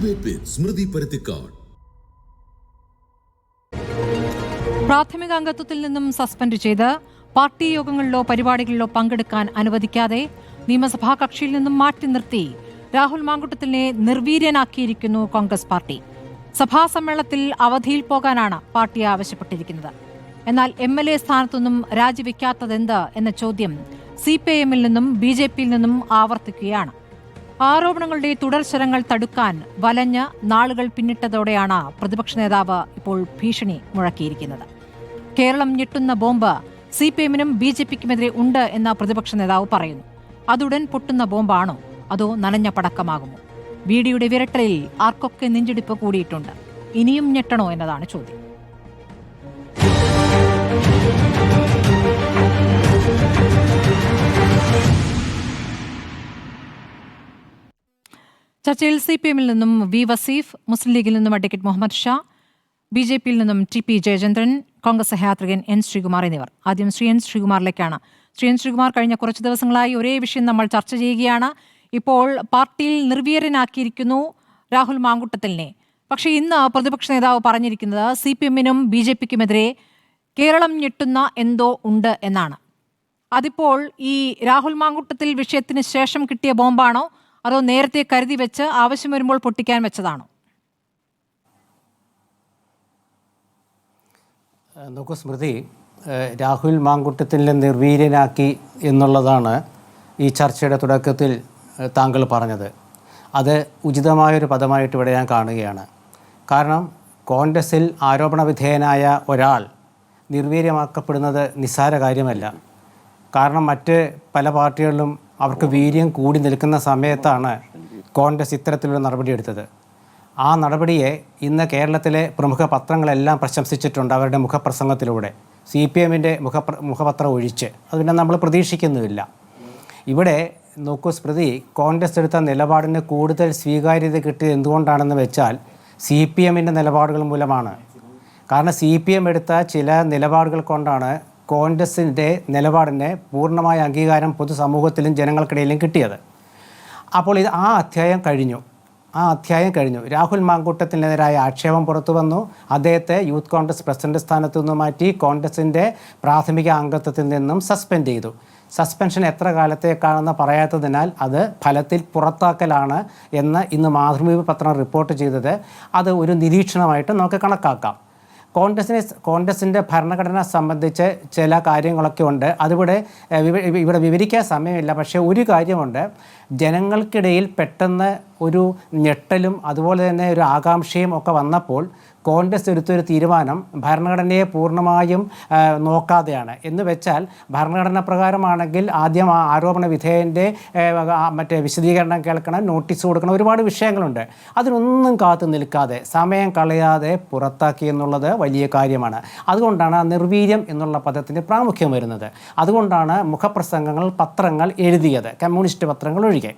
Debate വിത്ത് സ്മൃതി പരുത്തിക്കാട്. പ്രാഥമിക അംഗത്വത്തിൽ നിന്നും suspend ചെയ്ത് പാർട്ടി യോഗങ്ങളിലോ പരിപാടികളിലോ പങ്കെടുക്കാൻ അനുവദിക്കാതെ നിയമസഭാ കക്ഷിയിൽ നിന്നും മാറ്റി നിർത്തി രാഹുൽ മാങ്കുട്ടത്തിലിനെ നിർവീര്യനാക്കിയിരിക്കുന്നു കോൺഗ്രസ് പാർട്ടി. സഭാ സമ്മേളനത്തിൽ അവധിയിൽ പോകാനാണ് പാർട്ടി ആവശ്യപ്പെട്ടിരിക്കുന്നത്. എന്നാൽ MLA സ്ഥാനത്തൊന്നും രാജിവെക്കാത്തതെന്ത് എന്ന ചോദ്യം CPIM-ൽ നിന്നും BJP-യിൽ നിന്നും ആവർത്തിക്കുകയാണ്. ആരോപണങ്ങളുടെ തുടർശരങ്ങൾ തടുക്കാൻ വലഞ്ഞ് നാളുകൾ പിന്നിട്ടതോടെയാണ് പ്രതിപക്ഷ നേതാവ് ഇപ്പോൾ ഭീഷണി മുഴക്കിയിരിക്കുന്നത്. കേരളം ഞെട്ടുന്ന ബോംബ് CPIM-നും BJP-ക്കുമെതിരെ ഉണ്ട് എന്ന പ്രതിപക്ഷ നേതാവ് പറയുന്നു. അതുടൻ പൊട്ടുന്ന ബോംബാണോ അതോ നനഞ്ഞ പടക്കമാകുമോ? ബിഡിയുടെ വിരട്ടലിൽ ആർക്കൊക്കെ നെഞ്ചിടിപ്പ് കൂടിയിട്ടുണ്ട്. ഇനിയും ഞെട്ടണോ എന്നതാണ് ചോദ്യം. ചർച്ചയിൽ CPIM-ൽ നിന്നും V. വസീഫ്, മുസ്ലിം ലീഗിൽ നിന്നും അഡ്വക്കേറ്റ് മുഹമ്മദ് ഷാ, BJP-യിൽ നിന്നും TP ജയചന്ദ്രൻ, കോൺഗ്രസ് സഹയാത്രികൻ N. ശ്രീകുമാർ എന്നിവർ. ആദ്യം ശ്രീ N. ശ്രീകുമാറിലേക്കാണ്. ശ്രീ N. ശ്രീകുമാർ, കഴിഞ്ഞ കുറച്ച് ദിവസങ്ങളായി ഒരേ വിഷയം നമ്മൾ ചർച്ച ചെയ്യുകയാണ്. ഇപ്പോൾ പാർട്ടിയിൽ നിർവീര്യനാക്കിയിരിക്കുന്നു രാഹുൽ മാങ്കുട്ടത്തിലിനെ. പക്ഷേ ഇന്ന് പ്രതിപക്ഷ നേതാവ് പറഞ്ഞിരിക്കുന്നത് CPIM-നും BJP-ക്കുമെതിരെ കേരളം ഞെട്ടുന്ന എന്തോ ഉണ്ട് എന്നാണ്. അതിപ്പോൾ ഈ രാഹുൽ മാങ്കുട്ടത്തിൽ വിഷയത്തിന് ശേഷം കിട്ടിയ ബോംബാണോ അതോ നേരത്തെ കരുതി വെച്ച് ആവശ്യം വരുമ്പോൾ പൊട്ടിക്കാൻ വെച്ചതാണോ? നോക്കൂ സ്മൃതി, രാഹുൽ മാങ്കുട്ടത്തിലിനെ നിർവീര്യനാക്കി എന്നുള്ളതാണ് ഈ ചർച്ചയുടെ തുടക്കത്തിൽ താങ്കൾ പറഞ്ഞത്. അത് ഉചിതമായൊരു പദമായിട്ട് ഇവിടെ ഞാൻ കാണുകയാണ്. കാരണം കോൺഗ്രസിൽ ആരോപണ വിധേയനായ ഒരാൾ നിർവീര്യമാക്കപ്പെടുന്നത് നിസ്സാര കാര്യമല്ല. കാരണം മറ്റ് പല പാർട്ടികളിലും അവർക്ക് വീര്യം കൂടി നിൽക്കുന്ന സമയത്താണ് കോൺഗ്രസ് ഇത്തരത്തിലുള്ള നടപടിയെടുത്തത്. ആ നടപടിയെ ഇന്ന് കേരളത്തിലെ പ്രമുഖ പത്രങ്ങളെല്ലാം പ്രശംസിച്ചിട്ടുണ്ട് അവരുടെ മുഖപ്രസംഗത്തിലൂടെ. CPIM-ൻ്റെ മുഖപത്രം ഒഴിച്ച്. അത് പിന്നെ നമ്മൾ പ്രതീക്ഷിക്കുന്നുമില്ല. ഇവിടെ നോക്കൂ സ്മൃതി, കോൺഗ്രസ് എടുത്ത നിലപാടിന് കൂടുതൽ സ്വീകാര്യത കിട്ടിയത് എന്തുകൊണ്ടാണെന്ന് വെച്ചാൽ CPIM-ൻ്റെ നിലപാടുകൾ മൂലമാണ്. കാരണം CPIM എടുത്ത ചില നിലപാടുകൾ കൊണ്ടാണ് കോൺഗ്രസിൻ്റെ നിലപാടിന് പൂർണ്ണമായ അംഗീകാരം പൊതുസമൂഹത്തിലും ജനങ്ങൾക്കിടയിലും കിട്ടിയത്. അപ്പോൾ ആ അധ്യായം കഴിഞ്ഞു. രാഹുൽ മാങ്കൂട്ടത്തിനെതിരായ ആക്ഷേപം പുറത്തു വന്നു. അദ്ദേഹത്തെ യൂത്ത് കോൺഗ്രസ് പ്രസിഡന്റ് സ്ഥാനത്തു നിന്ന് മാറ്റി കോൺഗ്രസിൻ്റെ പ്രാഥമിക അംഗത്വത്തിൽ നിന്നും സസ്പെൻഡ് ചെയ്തു. സസ്പെൻഷൻ എത്ര കാലത്തേക്കാണെന്ന് പറയാത്തതിനാൽ അത് ഫലത്തിൽ പുറത്താക്കലാണ് എന്ന് ഇന്ന് മാതൃഭൂമി പത്രം റിപ്പോർട്ട് ചെയ്തത്. അത് ഒരു നിരീക്ഷണമായിട്ട് നമുക്ക് കണക്കാക്കാം. കോൺഗ്രസിൻ്റെ ഭരണഘടന സംബന്ധിച്ച് ചില കാര്യങ്ങളൊക്കെ ഉണ്ട്. അതിവിടെ വിവരിക്കാൻ സമയമില്ല. പക്ഷേ ഒരു കാര്യമുണ്ട്, ജനങ്ങൾക്കിടയിൽ പെട്ടെന്ന് ഒരു ഞെട്ടലും അതുപോലെ തന്നെ ഒരു ആകാംക്ഷയും ഒക്കെ വന്നപ്പോൾ കോൺഗ്രസ് എടുത്തൊരു തീരുമാനം ഭരണഘടനയെ പൂർണ്ണമായും നോക്കാതെയാണ്. എന്ന് വെച്ചാൽ ഭരണഘടന പ്രകാരമാണെങ്കിൽ ആദ്യം ആ ആരോപണ വിധേയൻ്റെ മറ്റേ വിശദീകരണം കേൾക്കണം, നോട്ടീസ് കൊടുക്കണം, ഒരുപാട് വിഷയങ്ങളുണ്ട്. അതിനൊന്നും കാത്തു നിൽക്കാതെ സമയം കളയാതെ പുറത്താക്കി എന്നുള്ളത് വലിയ കാര്യമാണ്. അതുകൊണ്ടാണ് ആ നിർവീര്യം എന്നുള്ള പദത്തിന് പ്രാമുഖ്യം വരുന്നത്. അതുകൊണ്ടാണ് മുഖപ്രസംഗങ്ങൾ പത്രങ്ങൾ എഴുതിയത്, കമ്മ്യൂണിസ്റ്റ് പത്രങ്ങൾ ഒഴികെ.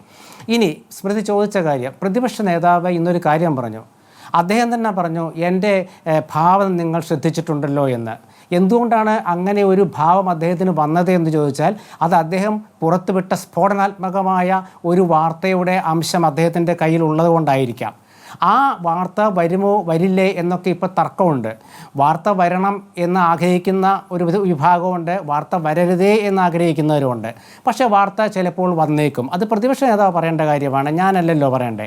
ഇനി സ്മൃതി ചോദിച്ച കാര്യം, പ്രതിപക്ഷ നേതാവ് ഇന്നൊരു കാര്യം പറഞ്ഞു. അദ്ദേഹം തന്നെ പറഞ്ഞു, എൻ്റെ ഭാവം നിങ്ങൾ ശ്രദ്ധിച്ചിട്ടുണ്ടല്ലോ എന്ന്. എന്തുകൊണ്ടാണ് അങ്ങനെ ഒരു ഭാവം അദ്ദേഹത്തിന് വന്നത് എന്ന് ചോദിച്ചാൽ അത് അദ്ദേഹം പുറത്തുവിട്ട സ്ഫോടനാത്മകമായ ഒരു വാർത്തയുടെ അംശം അദ്ദേഹത്തിൻ്റെ കയ്യിൽ ഉള്ളത് കൊണ്ടായിരിക്കാം. ആ വാർത്ത വരുമോ വരില്ലേ എന്നൊക്കെ ഇപ്പോൾ തർക്കമുണ്ട്. വാർത്ത വരണം എന്ന് ആഗ്രഹിക്കുന്ന ഒരു വിഭാഗമുണ്ട്, വാർത്ത വരരുതേ എന്ന് ആഗ്രഹിക്കുന്നവരുമുണ്ട്. പക്ഷേ വാർത്ത ചിലപ്പോൾ വന്നേക്കും. അത് പ്രതിപക്ഷ നേതാവ് പറയേണ്ട കാര്യമാണ്, ഞാനല്ലല്ലോ പറയണ്ടേ.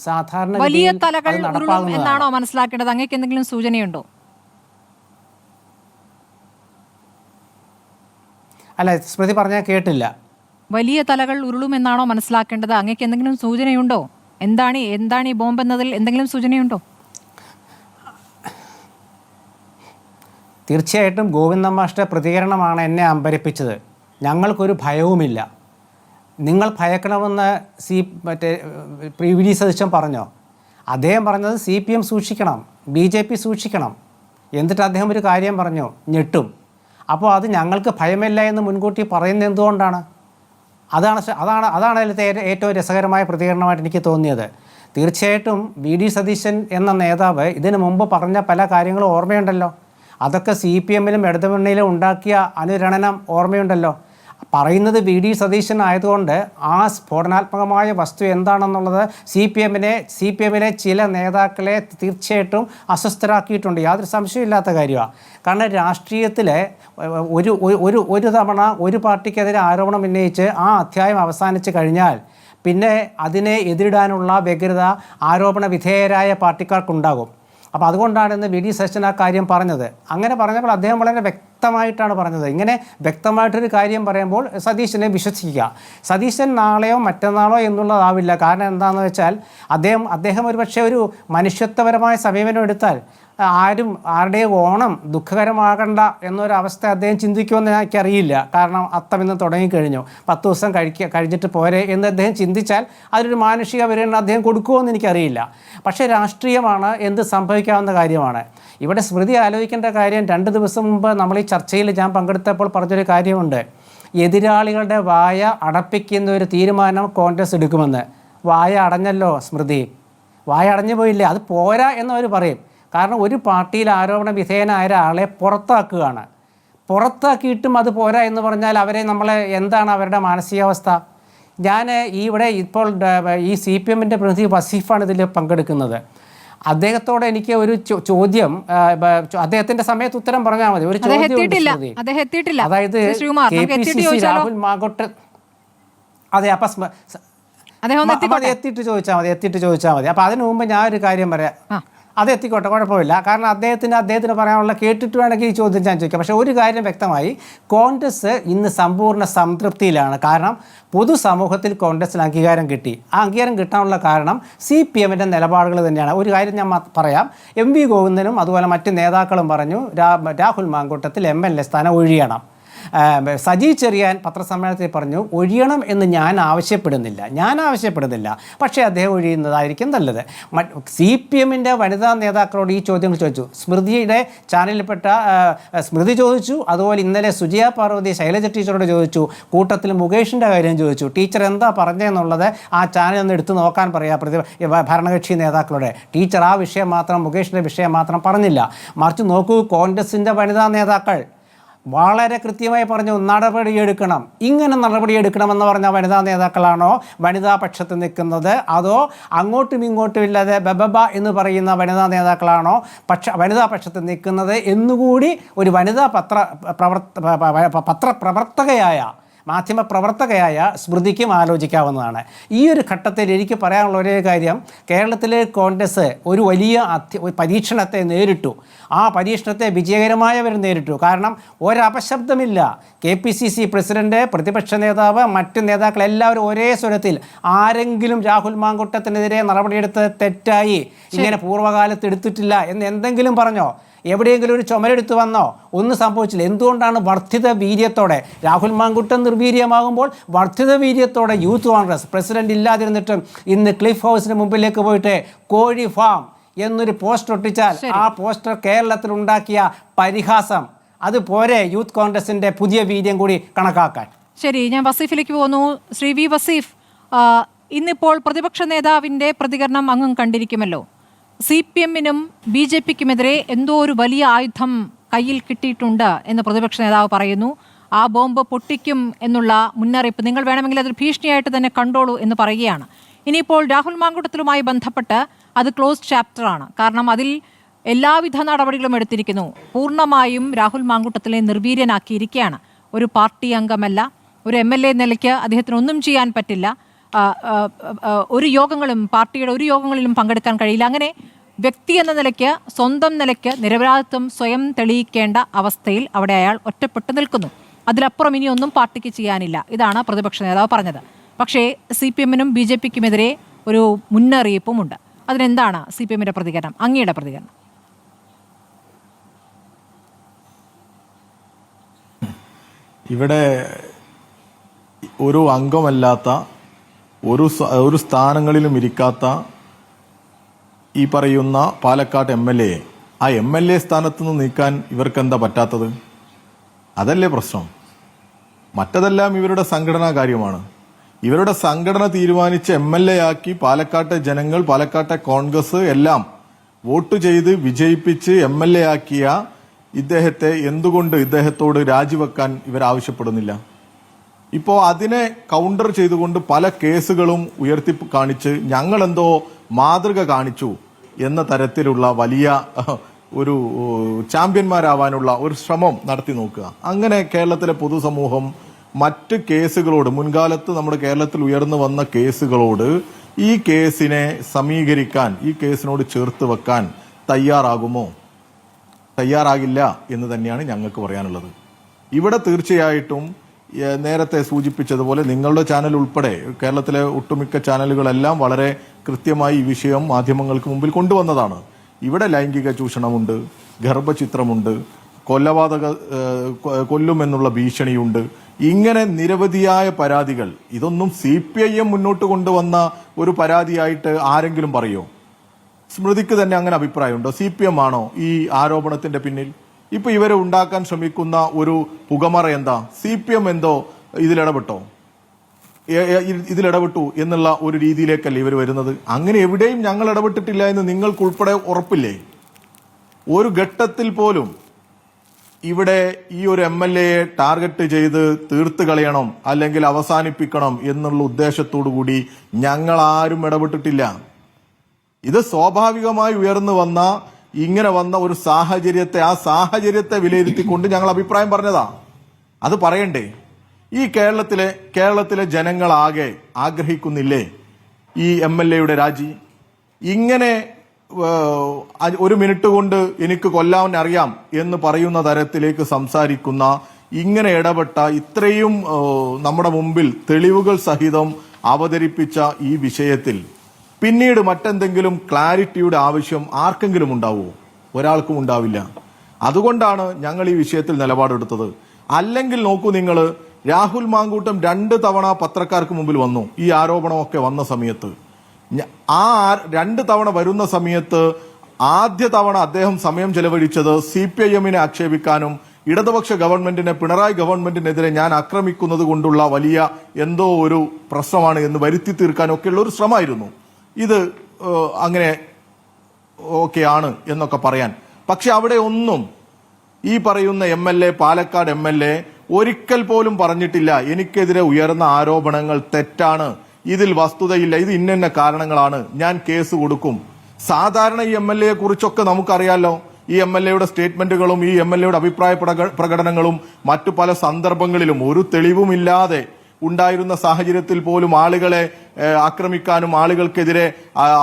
സാധാരണ വലിയ തലകൾ എന്നാണോ മനസ്സിലാക്കേണ്ടത്? അങ്ങേക്ക് എന്തെങ്കിലും സൂചനയുണ്ടോ? അല്ല, സ്മൃതി പറഞ്ഞാൽ കേട്ടില്ല. വലിയ തലകൾ ഉരുളുമെന്നാണോ മനസ്സിലാക്കേണ്ടത്? അങ്ങേക്ക് എന്തെങ്കിലും സൂചനയുണ്ടോ? എന്താണ് ഈ ബോംബ് എന്നതിൽ എന്തെങ്കിലും സൂചനയുണ്ടോ? തീർച്ചയായിട്ടും ഗോവിന്ദ മാസ്റ്റർ പ്രതികരണമാണ് എന്നെ അമ്പരപ്പിച്ചത്. ഞങ്ങൾക്കൊരു ഭയവുമില്ല, നിങ്ങൾ ഭയക്കണമെന്ന് വി. സതീശൻ പറഞ്ഞോ? അദ്ദേഹം പറഞ്ഞത് CPM സൂക്ഷിക്കണം, BJP സൂക്ഷിക്കണം. എന്നിട്ട് അദ്ദേഹം ഒരു കാര്യം പറഞ്ഞു, ഞെട്ടും. അപ്പോൾ അത് ഞങ്ങൾക്ക് ഭയമില്ല എന്ന് മുൻകൂട്ടി പറയുന്നത് എന്തുകൊണ്ടാണ്? അതാണ് അതിലത്തെ ഏറ്റവും രസകരമായ പ്രതികരണമായിട്ട് എനിക്ക് തോന്നിയത്. തീർച്ചയായിട്ടും VD സതീശൻ എന്ന നേതാവ് ഇതിനു മുമ്പ് പറഞ്ഞ പല കാര്യങ്ങളും ഓർമ്മയുണ്ടല്ലോ. അതൊക്കെ CPM-ലും ഇടതുമുന്നണിയിലും ഉണ്ടാക്കിയ അനുരണനം ഓർമ്മയുണ്ടല്ലോ. പറയുന്നത് വി ഡി സതീശൻ ആയതുകൊണ്ട് ആ സ്ഫോടനാത്മകമായ വസ്തു എന്താണെന്നുള്ളത് സി പി എമ്മിലെ ചില നേതാക്കളെ തീർച്ചയായിട്ടും അസ്വസ്ഥരാക്കിയിട്ടുണ്ട്. യാതൊരു സംശയമില്ലാത്ത കാര്യമാണ്. കാരണം രാഷ്ട്രീയത്തിലെ ഒരു തവണ ഒരു പാർട്ടിക്കെതിരെ ആരോപണം ഉന്നയിച്ച് ആ അധ്യായം അവസാനിച്ച് കഴിഞ്ഞാൽ പിന്നെ അതിനെ എതിരിടാനുള്ള വ്യഗ്രത ആരോപണ വിധേയരായ പാർട്ടിക്കാർക്കുണ്ടാകും. അപ്പോൾ അതുകൊണ്ടാണ് ഇന്ന് വി ഡി സതീശൻ ആ കാര്യം പറഞ്ഞത്. അങ്ങനെ പറഞ്ഞപ്പോൾ അദ്ദേഹം വളരെ വ്യക്തമായിട്ടാണ് പറഞ്ഞത്. ഇങ്ങനെ വ്യക്തമായിട്ടൊരു കാര്യം പറയുമ്പോൾ സതീശനെ വിശ്വസിക്കുക. സതീശൻ നാളെയോ മറ്റന്നാളോ എന്നുള്ളതാവില്ല. കാരണം എന്താണെന്ന് വെച്ചാൽ അദ്ദേഹം ഒരുപക്ഷെ ഒരു മനുഷ്യത്വപരമായ സമീപനം എടുത്താൽ ആരുടെയും ഓണം ദുഃഖകരമാകണ്ട എന്നൊരവസ്ഥ അദ്ദേഹം ചിന്തിക്കുമെന്ന് എനിക്കറിയില്ല. കാരണം അത്തം ഇന്ന് തുടങ്ങിക്കഴിഞ്ഞു, 10 ദിവസം കഴിഞ്ഞിട്ട് പോരെ എന്ന് അദ്ദേഹം ചിന്തിച്ചാൽ അതിലൊരു മാനുഷിക പരിഗണന അദ്ദേഹം കൊടുക്കുമോ എന്ന് എനിക്കറിയില്ല. പക്ഷേ രാഷ്ട്രീയമാണ്, എന്ത് സംഭവിക്കാവുന്ന കാര്യമാണ്. ഇവിടെ സ്മൃതി ആലോചിക്കേണ്ട കാര്യം, 2 ദിവസം മുമ്പ് നമ്മൾ ഈ ചർച്ചയിൽ ഞാൻ പങ്കെടുത്തപ്പോൾ പറഞ്ഞൊരു കാര്യമുണ്ട്. എതിരാളികളുടെ വായ അടപ്പിക്കുന്ന ഒരു തീരുമാനം കോൺഗ്രസ് എടുക്കുമെന്ന്. വായ അടഞ്ഞല്ലോ സ്മൃതി, വായ അടഞ്ഞു പോയില്ലേ? അത് പോരാ എന്നവർ പറയും. കാരണം ഒരു പാർട്ടിയിൽ ആരോപണ വിധേയനായ ഒരാളെ പുറത്താക്കുകയാണ്. പുറത്താക്കിയിട്ടും അത് പോരാ എന്ന് പറഞ്ഞാൽ എന്താണ് അവരുടെ മാനസികാവസ്ഥ? ഞാൻ ഇവിടെ ഇപ്പോൾ ഈ CPM-ൻ്റെ പ്രതിനിധി വസീഫാണ് ഇതിൽ പങ്കെടുക്കുന്നത്. അദ്ദേഹത്തോട് എനിക്ക് ഒരു ചോദ്യം, അദ്ദേഹത്തിന്റെ സമയത്ത് ഉത്തരം പറഞ്ഞാൽ മതി. ഒരു ചോദ്യം, അതായത് KPCC രാഹുൽ മാങ്കൂട്ടം, അതെ, അപ്പം എത്തിയിട്ട് ചോദിച്ചാൽ മതി. അപ്പം അതിനു മുമ്പ് ഞാൻ ഒരു കാര്യം പറയാം. അത് എത്തിക്കോട്ടെ, കുഴപ്പമില്ല. കാരണം അദ്ദേഹത്തിന് പറയാനുള്ള കേട്ടിട്ട് വേണമെങ്കിൽ ഈ ചോദ്യം ഞാൻ ചോദിക്കാം. പക്ഷേ ഒരു കാര്യം വ്യക്തമായി, കോൺഗ്രസ് ഇന്ന് സമ്പൂർണ്ണ സംതൃപ്തിയിലാണ്. കാരണം പൊതുസമൂഹത്തിൽ കോൺഗ്രസിന് അംഗീകാരം കിട്ടി. ആ അംഗീകാരം കിട്ടാനുള്ള കാരണം CPM-ൻ്റെ നിലപാടുകൾ തന്നെയാണ്. ഒരു കാര്യം ഞാൻ പറയാം. MV ഗോവിന്ദനും അതുപോലെ മറ്റ് നേതാക്കളും പറഞ്ഞു രാഹുൽ മാങ്കൂട്ടത്തിൽ MLA സ്ഥാനം ഒഴിയണം. സജി ചെറിയാൻ പത്രസമ്മേളനത്തിൽ പറഞ്ഞു ഒഴിയണം എന്ന് ഞാൻ ആവശ്യപ്പെടുന്നില്ല, പക്ഷേ അദ്ദേഹം ഒഴിയുന്നതായിരിക്കും നല്ലത്. CPM-ൻ്റെ വനിതാ നേതാക്കളോട് ഈ ചോദ്യങ്ങൾ ചോദിച്ചു. സ്മൃതിയുടെ ചാനലിൽപ്പെട്ട സ്മൃതി ചോദിച്ചു, അതുപോലെ ഇന്നലെ സുജിയ പാർവതി ശൈലജ ടീച്ചറോട് ചോദിച്ചു, കൂട്ടത്തിൽ മുകേഷിൻ്റെ കാര്യം ചോദിച്ചു. ടീച്ചർ എന്താ പറഞ്ഞതെന്നുള്ളത് ആ ചാനൽ ഒന്ന് എടുത്തു നോക്കാൻ പറയാം ഭരണകക്ഷി നേതാക്കളോട്. ടീച്ചർ ആ വിഷയം മാത്രം, മുകേഷിൻ്റെ വിഷയം മാത്രം പറഞ്ഞില്ല. മറിച്ച് നോക്കൂ, കോൺഗ്രസിൻ്റെ വനിതാ നേതാക്കൾ വളരെ കൃത്യമായി പറഞ്ഞു നടപടിയെടുക്കണം. ഇങ്ങനെ നടപടിയെടുക്കണമെന്ന് പറഞ്ഞ വനിതാ നേതാക്കളാണോ വനിതാ പക്ഷത്ത് നിൽക്കുന്നത്, അതോ അങ്ങോട്ടും ഇങ്ങോട്ടും ഇല്ലാതെ ബബബ എന്ന് പറയുന്ന വനിതാ നേതാക്കളാണോ വനിതാ പക്ഷത്ത് നിൽക്കുന്നത് എന്നുകൂടി ഒരു വനിതാ പത്രപ്രവർത്തകയായ മാധ്യമപ്രവർത്തകയായ സ്മൃതിക്കും ആലോചിക്കാവുന്നതാണ്. ഈ ഒരു ഘട്ടത്തിൽ എനിക്ക് പറയാനുള്ള ഒരേ കാര്യം, കേരളത്തിലെ കോൺഗ്രസ് ഒരു വലിയ പരീക്ഷണത്തെ നേരിട്ടു. ആ പരീക്ഷണത്തെ വിജയകരമായവർ നേരിട്ടു. കാരണം ഒരപശബ്ദമില്ല. KPCC പ്രസിഡന്റ്, പ്രതിപക്ഷ നേതാവ്, മറ്റ് നേതാക്കൾ എല്ലാവരും ഒരേ സ്വരത്തിൽ ആരെങ്കിലും രാഹുൽ മാങ്കൂട്ടത്തിനെതിരെ നടപടിയെടുത്ത് തെറ്റായി, ഇങ്ങനെ പൂർവ്വകാലത്ത് എടുത്തിട്ടില്ല എന്ന് എന്തെങ്കിലും പറഞ്ഞോ? എവിടെയെങ്കിലും ഒരു ചുമരെടുത്ത് വന്നോ? ഒന്നും സംഭവിച്ചില്ല. എന്തുകൊണ്ടാണ് വർദ്ധിത വീര്യത്തോടെ രാഹുൽ മാങ്കൂട്ടം നിർവീര്യമാകുമ്പോൾ വർദ്ധിത വീര്യത്തോടെ യൂത്ത് കോൺഗ്രസ് പ്രസിഡന്റ് ഇല്ലാതിരുന്നിട്ടും ഇന്ന് ക്ലിഫ് ഹൗസിന് മുമ്പിലേക്ക് പോയിട്ട് കോഴി ഫാം എന്നൊരു പോസ്റ്റർ ഒട്ടിച്ചാൽ ആ പോസ്റ്റർ കേരളത്തിൽ ഉണ്ടാക്കിയ പരിഹാസം അതുപോലെ യൂത്ത് കോൺഗ്രസിന്റെ പുതിയ വീര്യം കൂടി കണക്കാക്കാൻ. ശരി, ഞാൻ വസീഫിലേക്ക് പോകുന്നു. ശ്രീ വി വസീഫ്, ഇന്നിപ്പോൾ പ്രതിപക്ഷ നേതാവിന്റെ പ്രതികരണം അങ്ങും കണ്ടിരിക്കുമല്ലോ. CPM-നും BJP-ക്കുമെതിരെ എന്തോ ഒരു വലിയ ആയുധം കയ്യിൽ കിട്ടിയിട്ടുണ്ട് എന്ന് പ്രതിപക്ഷ നേതാവ് പറയുന്നു. ആ ബോംബ് പൊട്ടിക്കും എന്നുള്ള മുന്നറിയിപ്പ് നിങ്ങൾ വേണമെങ്കിൽ അതൊരു ഭീഷണിയായിട്ട് തന്നെ കണ്ടോളൂ എന്ന് പറയുകയാണ്. ഇനിയിപ്പോൾ രാഹുൽ മാങ്കൂട്ടത്തിലുമായി ബന്ധപ്പെട്ട് അത് ക്ലോസ്ഡ് ചാപ്റ്ററാണ്. കാരണം അതിൽ എല്ലാവിധ നടപടികളും എടുത്തിരിക്കുന്നു. പൂർണ്ണമായും രാഹുൽ മാങ്കൂട്ടത്തിലെ നിർവീര്യനാക്കിയിരിക്കുകയാണ്. ഒരു പാർട്ടി അംഗമല്ല, ഒരു MLA നിലയ്ക്ക് അദ്ദേഹത്തിന് ഒന്നും ചെയ്യാൻ പറ്റില്ല. ഒരു യോഗങ്ങളും പാർട്ടിയുടെ ഒരു യോഗങ്ങളിലും പങ്കെടുക്കാൻ കഴിയില്ല. അങ്ങനെ വ്യക്തി എന്ന നിലയ്ക്ക്, സ്വന്തം നിലയ്ക്ക് നിരപരാധിത്വം സ്വയം തെളിയിക്കേണ്ട അവസ്ഥയിൽ അവിടെ അയാൾ ഒറ്റപ്പെട്ടു നിൽക്കുന്നു. അതിലപ്പുറം ഇനിയൊന്നും പാർട്ടിക്ക് ചെയ്യാനില്ല. ഇതാണ് പ്രതിപക്ഷ നേതാവ് പറഞ്ഞത്. പക്ഷേ CPM-നും BJP-ക്കുമെതിരെ ഒരു മുന്നറിയിപ്പുമുണ്ട്. അതിനെന്താണ് CPM-ന്റെ പ്രതികരണം, അങ്ങയുടെ പ്രതികരണം? ഇവിടെ ഒരു അംഗമല്ലാത്ത ഒരു സ്ഥാനങ്ങളിലും ഇരിക്കാത്ത ഈ പറയുന്ന പാലക്കാട് MLA ആ MLA സ്ഥാനത്ത് നിന്ന് നീക്കാൻ ഇവർക്കെന്താ പറ്റാത്തത്? അതല്ലേ പ്രശ്നം. മറ്റതെല്ലാം ഇവരുടെ സംഘടനാ കാര്യമാണ്. ഇവരുടെ സംഘടന തീരുമാനിച്ച് MLA ആക്കി പാലക്കാട്ടെ ജനങ്ങൾ, പാലക്കാട്ടെ കോൺഗ്രസ് എല്ലാം വോട്ട് ചെയ്ത് വിജയിപ്പിച്ച് MLA ആക്കിയ ഇദ്ദേഹത്തെ എന്തുകൊണ്ട് ഇദ്ദേഹത്തോട് രാജിവെക്കാൻ ഇവർ ആവശ്യപ്പെടുന്നില്ല? ഇപ്പോൾ അതിനെ കൗണ്ടർ ചെയ്തുകൊണ്ട് പല കേസുകളും ഉയർത്തി കാണിച്ച് ഞങ്ങളെന്തോ മാതൃക കാണിച്ചു എന്ന തരത്തിലുള്ള വലിയ ഒരു ചാമ്പ്യന്മാരാവാനുള്ള ഒരു ശ്രമം നടത്തി നോക്കുക. അങ്ങനെ കേരളത്തിലെ പൊതുസമൂഹം മറ്റ് കേസുകളോട്, മുൻകാലത്ത് നമ്മുടെ കേരളത്തിൽ ഉയർന്നു വന്ന കേസുകളോട് ഈ കേസിനെ സമീകരിക്കാൻ, ഈ കേസിനോട് ചേർത്ത് വെക്കാൻ തയ്യാറാകുമോ? തയ്യാറാകില്ല എന്ന് തന്നെയാണ് ഞങ്ങൾക്ക് പറയാനുള്ളത്. ഇവിടെ തീർച്ചയായിട്ടും നേരത്തെ സൂചിപ്പിച്ചതുപോലെ നിങ്ങളുടെ ചാനൽ ഉൾപ്പെടെ കേരളത്തിലെ ഒട്ടുമിക്ക ചാനലുകളെല്ലാം വളരെ കൃത്യമായി ഈ വിഷയം മാധ്യമങ്ങൾക്ക് മുമ്പിൽ കൊണ്ടുവന്നതാണ്. ഇവിടെ ലൈംഗിക ചൂഷണമുണ്ട്, ഗർഭചിത്രമുണ്ട്, കൊല്ലുമെന്നുള്ള ഭീഷണിയുണ്ട്. ഇങ്ങനെ നിരവധിയായ പരാതികൾ. ഇതൊന്നും CPIM മുന്നോട്ട് കൊണ്ടുവന്ന ഒരു പരാതിയായിട്ട് ആരെങ്കിലും പറയോ? സ്മൃതിക്ക് തന്നെ അങ്ങനെ അഭിപ്രായമുണ്ടോ? CPM ആണോ ഈ ആരോപണത്തിന്റെ പിന്നിൽ? ഇപ്പൊ ഇവരെ ഉണ്ടാക്കാൻ ശ്രമിക്കുന്ന ഒരു പുകമറ എന്താ? CPM എന്തോ ഇതിലിടപെട്ടോ, ഇതിലിടപെട്ടു എന്നുള്ള ഒരു രീതിയിലേക്കല്ലേ ഇവർ വരുന്നത്? അങ്ങനെ എവിടെയും ഞങ്ങൾ ഇടപെട്ടിട്ടില്ല എന്ന് നിങ്ങൾക്കുൾപ്പെടെ ഉറപ്പില്ലേ? ഒരു ഘട്ടത്തിൽ പോലും ഇവിടെ ഈ ഒരു MLA ടാർഗറ്റ് ചെയ്ത് തീർത്ത് കളയണം അല്ലെങ്കിൽ അവസാനിപ്പിക്കണം എന്നുള്ള ഉദ്ദേശത്തോടു കൂടി ഞങ്ങൾ ആരും ഇടപെട്ടിട്ടില്ല. ഇത് സ്വാഭാവികമായി ഉയർന്നു വന്ന, ഇങ്ങനെ വന്ന ഒരു സാഹചര്യത്തെ, ആ സാഹചര്യത്തെ വിലയിരുത്തിക്കൊണ്ട് ഞങ്ങൾ അഭിപ്രായം പറഞ്ഞതാ. അത് പറയണ്ടേ? ഈ കേരളത്തിലെ ജനങ്ങളാകെ ആഗ്രഹിക്കുന്നില്ലേ ഈ MLAയുടെ രാജി? ഇങ്ങനെ ഒരു മിനിറ്റ് കൊണ്ട് എനിക്ക് കൊല്ലാൻ അറിയാം എന്ന് പറയുന്ന തരത്തിലേക്ക് സംസാരിക്കുന്ന, ഇങ്ങനെ ഇടപെട്ട, ഇത്രയും നമ്മുടെ മുമ്പിൽ തെളിവുകൾ സഹിതം അവതരിപ്പിച്ച ഈ വിഷയത്തിൽ പിന്നീട് മറ്റെന്തെങ്കിലും ക്ലാരിറ്റിയുടെ ആവശ്യം ആർക്കെങ്കിലും ഉണ്ടാവുമോ? ഒരാൾക്കും ഉണ്ടാവില്ല. അതുകൊണ്ടാണ് ഞങ്ങൾ ഈ വിഷയത്തിൽ നിലപാടെടുത്തത്. അല്ലെങ്കിൽ നോക്കൂ, നിങ്ങൾ രാഹുൽ മാങ്കൂട്ടം 2 തവണ പത്രക്കാർക്ക് മുമ്പിൽ വന്നു ഈ ആരോപണമൊക്കെ വന്ന സമയത്ത്. ആ 2 തവണ വരുന്ന സമയത്ത് ആദ്യ തവണ അദ്ദേഹം സമയം ചെലവഴിച്ചത് CPIM-നെ ആക്ഷേപിക്കാനും ഇടതുപക്ഷ ഗവൺമെന്റിനെ, പിണറായി ഗവൺമെന്റിനെതിരെ ഞാൻ ആക്രമിക്കുന്നത് കൊണ്ടുള്ള വലിയ എന്തോ ഒരു പ്രശ്നമാണ് എന്ന് വരുത്തി തീർക്കാനൊക്കെയുള്ള ഒരു ശ്രമമായിരുന്നു. ഇത് അങ്ങനെ ഓക്കെയാണ് എന്നൊക്കെ പറയാൻ. പക്ഷെ അവിടെ ഒന്നും ഈ പറയുന്ന MLA, പാലക്കാട് MLA ഒരിക്കൽ പോലും പറഞ്ഞിട്ടില്ല എനിക്കെതിരെ ഉയർന്ന ആരോപണങ്ങൾ തെറ്റാണ്, ഇതിൽ വസ്തുതയില്ല, ഇത് ഇന്ന കാരണങ്ങളാണ്, ഞാൻ കേസ് കൊടുക്കും. സാധാരണ ഈ MLA കുറിച്ചൊക്കെ നമുക്കറിയാലോ. ഈ MLAയുടെ സ്റ്റേറ്റ്മെന്റുകളും ഈ MLAയുടെ അഭിപ്രായ പ്രകടനങ്ങളും മറ്റു പല സന്ദർഭങ്ങളിലും ഒരു തെളിവുമില്ലാതെ ഉണ്ടായിരുന്ന സാഹചര്യത്തിൽ പോലും ആളുകളെ ആക്രമിക്കാനും ആളുകൾക്കെതിരെ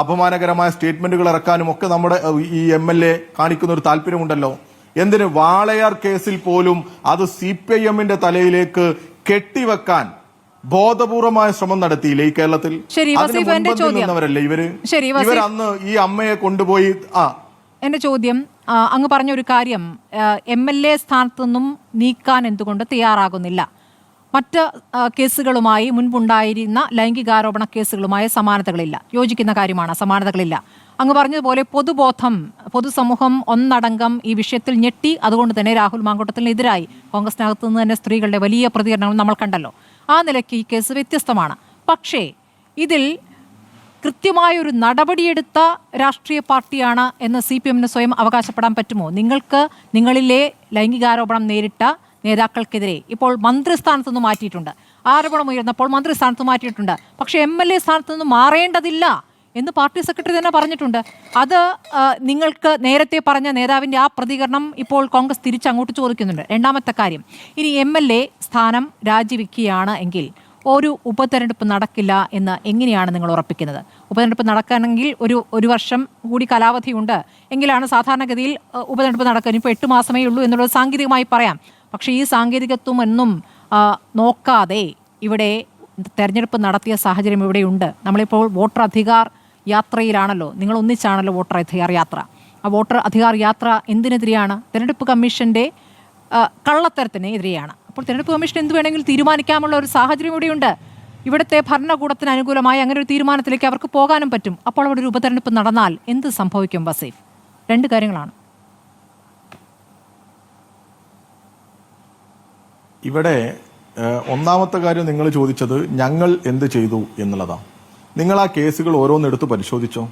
അപമാനകരമായ സ്റ്റേറ്റ്മെന്റുകൾ ഇറക്കാനും ഒക്കെ നമ്മുടെ ഈ MLA കാണിക്കുന്ന ഒരു താല്പര്യമുണ്ടല്ലോ. എന്തിന്? വാളയാർ കേസിൽ പോലും അത് CPIM-ന്റെ തലയിലേക്ക് കെട്ടിവെക്കാൻ ബോധപൂർവമായ ശ്രമം നടത്തിയില്ലേ ഈ കേരളത്തിൽ? നിന്നവരല്ലേ ഇവര്? ഇവർ അന്ന് ഈ അമ്മയെ കൊണ്ടുപോയി. എന്റെ ചോദ്യം, അങ്ങ് പറഞ്ഞൊരു കാര്യം, MLA സ്ഥാനത്തു നിന്നും നീക്കാൻ എന്തുകൊണ്ട് തയ്യാറാകുന്നില്ല? മറ്റ് കേസുകളുമായി, മുൻപുണ്ടായിരുന്ന ലൈംഗികാരോപണ കേസുകളുമായി സമാനതകളില്ല. യോജിക്കുന്ന കാര്യമാണ്, സമാനതകളില്ല. അങ്ങ് പറഞ്ഞതുപോലെ പൊതുബോധം, പൊതുസമൂഹം ഒന്നടങ്കം ഈ വിഷയത്തിൽ ഞെട്ടി. അതുകൊണ്ട് തന്നെ രാഹുൽ മാങ്കൂട്ടത്തിനെതിരായി കോൺഗ്രസിനകത്തു നിന്ന് തന്നെ സ്ത്രീകളുടെ വലിയ പ്രതികരണങ്ങൾ നമ്മൾ കണ്ടല്ലോ. ആ നിലയ്ക്ക് ഈ കേസ് വ്യത്യസ്തമാണ്. പക്ഷേ ഇതിൽ കൃത്യമായൊരു നടപടിയെടുത്ത രാഷ്ട്രീയ പാർട്ടിയാണ് എന്ന് CPM-ന് സ്വയം അവകാശപ്പെടാൻ പറ്റുമോ? നിങ്ങളിലെ ലൈംഗികാരോപണം നേരിട്ട നേതാക്കൾക്കെതിരെ ഇപ്പോൾ മന്ത്രിസ്ഥാനത്ത് നിന്ന് മാറ്റിയിട്ടുണ്ട്. ആരോപണം ഉയർന്നപ്പോൾ മന്ത്രിസ്ഥാനത്ത് മാറ്റിയിട്ടുണ്ട്. പക്ഷേ MLA സ്ഥാനത്ത് നിന്ന് മാറേണ്ടതില്ല എന്ന് പാർട്ടി സെക്രട്ടറി തന്നെ പറഞ്ഞിട്ടുണ്ട്. അത് നിങ്ങൾക്ക് നേരത്തെ പറഞ്ഞ നേതാവിൻ്റെ ആ പ്രതികരണം ഇപ്പോൾ കോൺഗ്രസ് തിരിച്ചങ്ങോട്ട് ചോദിക്കുന്നുണ്ട്. രണ്ടാമത്തെ കാര്യം, ഇനി MLA സ്ഥാനം രാജിവെക്കുകയാണ് എങ്കിൽ ഒരു ഉപതെരഞ്ഞെടുപ്പ് നടക്കില്ല എന്ന് എങ്ങനെയാണ് നിങ്ങൾ ഉറപ്പിക്കുന്നത്? ഉപതെരഞ്ഞെടുപ്പ് നടക്കണമെങ്കിൽ ഒരു വർഷം കൂടി കാലാവധിയുണ്ട് എങ്കിലാണ് സാധാരണഗതിയിൽ ഉപതെരഞ്ഞെടുപ്പ് നടക്കുക. ഇപ്പോൾ 8 മാസമേ ഉള്ളൂ എന്നുള്ളത് സാങ്കേതികമായി പറയാം. പക്ഷേ ഈ സാങ്കേതികത്വം ഒന്നും നോക്കാതെ ഇവിടെ തെരഞ്ഞെടുപ്പ് നടത്തിയ സാഹചര്യം ഇവിടെയുണ്ട്. നമ്മളിപ്പോൾ വോട്ടർ അധികാർ യാത്രയിലാണല്ലോ. നിങ്ങൾ ഒന്നിച്ചാണല്ലോ വോട്ടർ അധികാർ യാത്ര. ആ വോട്ടർ അധികാർ യാത്ര എന്തിനെതിരെയാണ്? തെരഞ്ഞെടുപ്പ് കമ്മീഷന്റെ കള്ളത്തരത്തിന് എതിരെയാണ്. അപ്പോൾ തെരഞ്ഞെടുപ്പ് കമ്മീഷൻ എന്ത് വേണമെങ്കിലും തീരുമാനിക്കാനുള്ള ഒരു സാഹചര്യം ഇവിടെയുണ്ട്. ഇവിടുത്തെ ഭരണകൂടത്തിന് അനുകൂലമായി അങ്ങനെ ഒരു തീരുമാനത്തിലേക്ക് അവർക്ക് പോകാനും പറ്റും. അപ്പോൾ അവിടെ ഒരു ഉപതെരഞ്ഞെടുപ്പ് നടന്നാൽ എന്ത് സംഭവിക്കും വസീഫ്? 2 കാര്യങ്ങളാണ്. ഇവിടെ ഒന്നാമത്തെ കാര്യം നിങ്ങൾ ചോദിച്ചത് ഞങ്ങൾ എന്ത് ചെയ്തു എന്നുള്ളതാണ്. നിങ്ങൾ ആ കേസുകൾ ഓരോന്നെടുത്ത് പരിശോധിച്ചോ?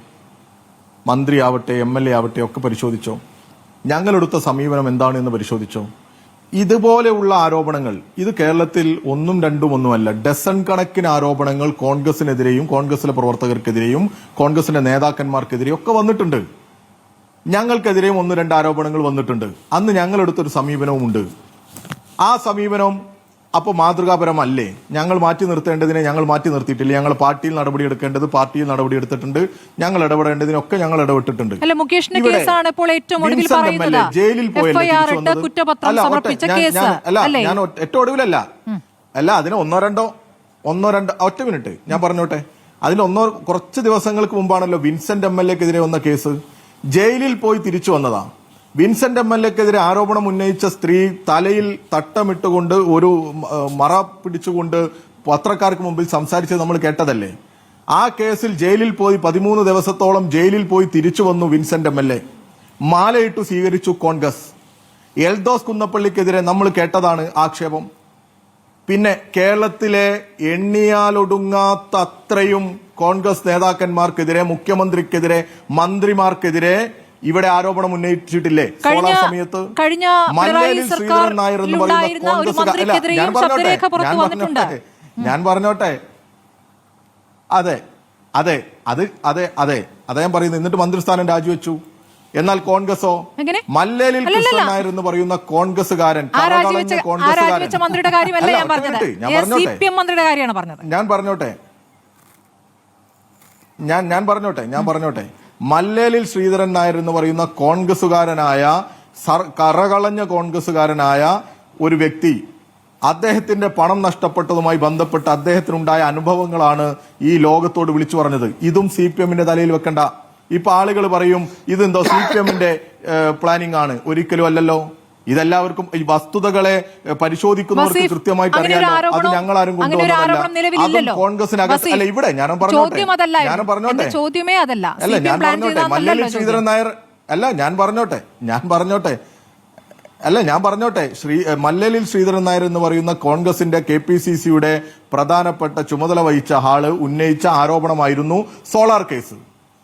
മന്ത്രിയാവട്ടെ, MLA ആവട്ടെ ഒക്കെ പരിശോധിച്ചോ? ഞങ്ങളെടുത്ത സമീപനം എന്താണ് എന്ന് പരിശോധിച്ചോ? ഇതുപോലെയുള്ള ആരോപണങ്ങൾ ഇത് കേരളത്തിൽ ഒന്നും രണ്ടും ഒന്നുമല്ല, ഡസൺ കണക്കിന് ആരോപണങ്ങൾ കോൺഗ്രസിനെതിരെയും കോൺഗ്രസിലെ പ്രവർത്തകർക്കെതിരെയും കോൺഗ്രസിന്റെ നേതാക്കന്മാർക്കെതിരെയും ഒക്കെ വന്നിട്ടുണ്ട്. ഞങ്ങൾക്കെതിരെയും 1-2 ആരോപണങ്ങൾ വന്നിട്ടുണ്ട്. അന്ന് ഞങ്ങൾ എടുത്തൊരു സമീപനവുമുണ്ട്. ആ സമീപനം അപ്പോൾ മാതൃകാപരമല്ലേ? ഞങ്ങൾ മാറ്റി നിർത്തേണ്ടതിനെ ഞങ്ങൾ മാറ്റി നിർത്തിയിട്ടില്ല. ഞങ്ങൾ പാർട്ടിയിൽ നടപടിയെടുക്കേണ്ടത് പാർട്ടിയിൽ നടപടിയെടുത്തിട്ടുണ്ട്. ഞങ്ങൾ ഇടപെടേണ്ടതിനൊക്കെ ഞങ്ങൾ ഇടപെട്ടിട്ടുണ്ട്. ജയിലിൽ പോയല്ലോ ഞാൻ ഏറ്റവും ഒടുവിലല്ല അല്ല അതിന് ഒന്നോ രണ്ടോ ഒറ്റ മിനിറ്റ് ഞാൻ പറഞ്ഞോട്ടെ. അതിന് കുറച്ച് ദിവസങ്ങൾക്ക് മുമ്പാണല്ലോ വിൻസെന്റ് MLA-ക്കെതിരെ വന്ന കേസ്. ജയിലിൽ പോയി തിരിച്ചു വന്നതാ. വിൻസെന്റ് MLA-ക്കെതിരെ ആരോപണം ഉന്നയിച്ച സ്ത്രീ തലയിൽ തട്ടമിട്ടുകൊണ്ട് ഒരു മറ പിടിച്ചുകൊണ്ട് പത്രക്കാർക്ക് മുമ്പിൽ സംസാരിച്ചത് നമ്മൾ കേട്ടതല്ലേ? ആ കേസിൽ ജയിലിൽ പോയി 13 ദിവസത്തോളം ജയിലിൽ പോയി തിരിച്ചു വന്നു വിൻസെന്റ് MLA. മാലയിട്ടു സ്വീകരിച്ചു കോൺഗ്രസ്. എൽദോസ് കുന്നപ്പള്ളിക്കെതിരെ നമ്മൾ കേട്ടതാണ് ആക്ഷേപം. പിന്നെ കേരളത്തിലെ എണ്ണിയാലൊടുങ്ങാത്ത അത്രയും കോൺഗ്രസ് നേതാക്കന്മാർക്കെതിരെ, മുഖ്യമന്ത്രിക്കെതിരെ, മന്ത്രിമാർക്കെതിരെ ഇവിടെ ആരോപണം ഉന്നയിച്ചിട്ടില്ലേ? സോളാർ സമയത്ത് മല്ലലിൽ ശ്രീധരൻ നായർ എന്ന് പറയുന്ന കോൺഗ്രസ് ഞാൻ പറഞ്ഞോട്ടെ അതെ അതെ അതെ അതെ അതെ അതെ ഞാൻ പറയുന്നത്. എന്നിട്ട് മന്ത്രിസ്ഥാനം രാജിവെച്ചു. എന്നാൽ കോൺഗ്രസോ? മല്ലലിൽ കൃഷ്ണൻ നായർ എന്ന് പറയുന്ന കോൺഗ്രസ്സുകാരൻ ഞാൻ പറഞ്ഞോട്ടെ മല്ലേലിൽ ശ്രീധരൻ നായർ എന്ന് പറയുന്ന കോൺഗ്രസുകാരനായ കറകളഞ്ഞ കോൺഗ്രസുകാരനായ ഒരു വ്യക്തി, അദ്ദേഹത്തിന്റെ പണം നഷ്ടപ്പെട്ടതുമായി ബന്ധപ്പെട്ട് അദ്ദേഹത്തിനുണ്ടായ അനുഭവങ്ങളാണ് ഈ ലോകത്തോട് വിളിച്ചു പറഞ്ഞത്. ഇതും CPM-ന്റെ തലയിൽ വെക്കണ്ട. ഇപ്പൊ ആളുകൾ പറയും ഇതെന്തോ CPM-ന്റെ പ്ലാനിംഗ് ആണ്. ഒരിക്കലും അല്ലല്ലോ. ഇതെല്ലാവർക്കും ഈ വസ്തുതകളെ പരിശോധിക്കുന്നവർക്ക് കൃത്യമായിട്ട് അറിയാലോ. അത് ഞങ്ങളാരും കൊണ്ടുവന്നതല്ല. അതും കോൺഗ്രസിനകത്ത് അല്ല. ഇവിടെ ഞാൻ പറഞ്ഞോട്ടെ മല്ലലിൽ ശ്രീധരൻ നായർ മല്ലലിൽ ശ്രീധരൻ നായർ എന്ന് പറയുന്ന കോൺഗ്രസിന്റെ KPCC-യുടെ പ്രധാനപ്പെട്ട ചുമതല വഹിച്ച ആള് ഉന്നയിച്ച ആരോപണമായിരുന്നു സോളാർ കേസ്.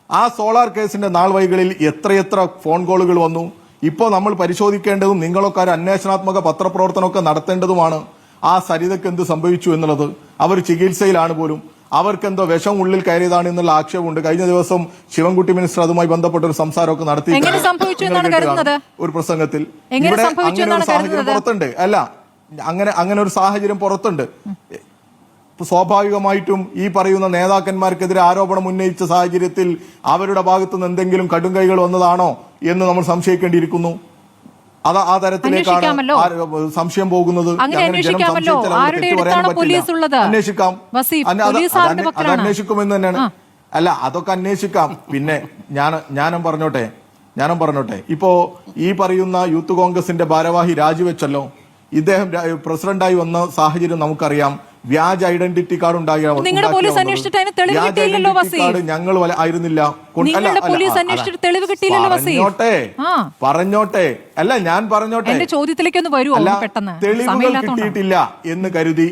ആ സോളാർ കേസിന്റെ നാൾ വൈകളിൽ എത്രയെത്ര ഫോൺ കോളുകൾ വന്നു. ഇപ്പോൾ നമ്മൾ പരിശോധിക്കേണ്ടതും നിങ്ങളൊക്കെ ഒരു അന്വേഷണാത്മക പത്രപ്രവർത്തനമൊക്കെ നടത്തേണ്ടതുമാണ്. ആ സരിതയ്ക്ക് എന്ത് സംഭവിച്ചു എന്നുള്ളത്. അവർ ചികിത്സയിലാണ് പോലും. അവർക്കെന്തോ വിഷം ഉള്ളിൽ കയറിയതാണ് എന്നുള്ള ആക്ഷേപമുണ്ട്. കഴിഞ്ഞ ദിവസം ശിവൻകുട്ടി മിനിസ്റ്റർ അതുമായി ബന്ധപ്പെട്ട ഒരു സംസാരമൊക്കെ നടത്തി ഒരു പ്രസംഗത്തിൽ. ഇവിടെ അങ്ങനെ ഒരു സാഹചര്യം പുറത്തുണ്ട്. അല്ല അങ്ങനെ ഒരു സാഹചര്യം പുറത്തുണ്ട്. സ്വാഭാവികമായിട്ടും ഈ പറയുന്ന നേതാക്കന്മാർക്കെതിരെ ആരോപണം ഉന്നയിച്ച സാഹചര്യത്തിൽ അവരുടെ ഭാഗത്തുനിന്ന് എന്തെങ്കിലും കടുംകൈകൾ വന്നതാണോ എന്ന് നമ്മൾ സംശയിക്കേണ്ടിയിരിക്കുന്നു. ആ തരത്തിലേക്കാണ് സംശയം പോകുന്നത്. അന്വേഷിക്കാം, അത് അന്വേഷിക്കുമെന്ന് തന്നെയാണ്. അല്ല അതൊക്കെ അന്വേഷിക്കാം. പിന്നെ ഞാനും പറഞ്ഞോട്ടെ ഇപ്പോ ഈ പറയുന്ന യൂത്ത് കോൺഗ്രസിന്റെ ഭാരവാഹി രാജിവെച്ചല്ലോ. ഇദ്ദേഹം പ്രസിഡന്റായി വന്ന സാഹചര്യം നമുക്കറിയാം. വ്യാജ ഐഡന്റിറ്റി കാർഡ് ഞങ്ങൾ ആയിരുന്നില്ല. പറഞ്ഞോട്ടെ അല്ല ഞാൻ പറഞ്ഞോട്ടെ തെളിവുകൾ കിട്ടിയിട്ടില്ല എന്ന് കരുതി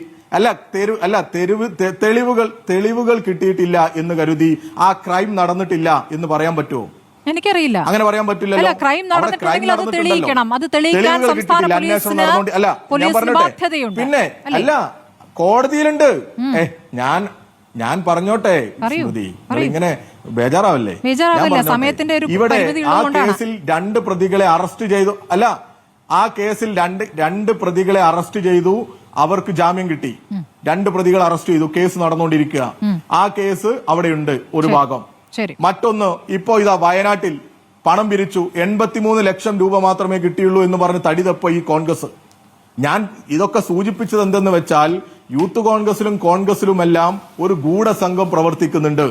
തെളിവുകൾ കിട്ടിയിട്ടില്ല എന്ന് കരുതി ആ ക്രൈം നടന്നിട്ടില്ല എന്ന് പറയാൻ പറ്റുമോ? എനിക്കറിയില്ല. അങ്ങനെ പറയാൻ പറ്റില്ലല്ലോ. ക്രൈം നടന്നിട്ടുണ്ടെങ്കിൽ അത് തെളിയിക്കണം. അത് തെളിയിക്കാൻ സംസ്ഥാന പോലീസിന് പിന്നെ അല്ല കോടതിയിലുണ്ട്. ഞാൻ പറഞ്ഞോട്ടെ സ്മൃതി, ഇങ്ങനെ ബേജാറാവല്ലേ? ഇവിടെ ആ കേസിൽ 2 പ്രതികളെ അറസ്റ്റ് ചെയ്തു. അല്ല ആ കേസിൽ രണ്ട് പ്രതികളെ അറസ്റ്റ് ചെയ്തു. അവർക്ക് ജാമ്യം കിട്ടി. 2 പ്രതികൾ അറസ്റ്റ് ചെയ്തു. കേസ് നടന്നുകൊണ്ടിരിക്കുക. ആ കേസ് അവിടെയുണ്ട് ഒരു ഭാഗം. മറ്റൊന്ന് ഇപ്പോ ഇതാ വയനാട്ടിൽ പണം പിരിച്ചു. 83 ലക്ഷം രൂപ മാത്രമേ കിട്ടിയുള്ളൂ എന്ന് പറഞ്ഞ് തടിതപ്പ ഈ കോൺഗ്രസ്. ഞാൻ ഇതൊക്കെ സൂചിപ്പിച്ചത് എന്തെന്ന് വെച്ചാൽ യൂത്ത് കോൺഗ്രസിലുമെല്ലാം ഒരു ഗൂഢസംഘം പ്രവർത്തിക്കുന്നുണ്ട്.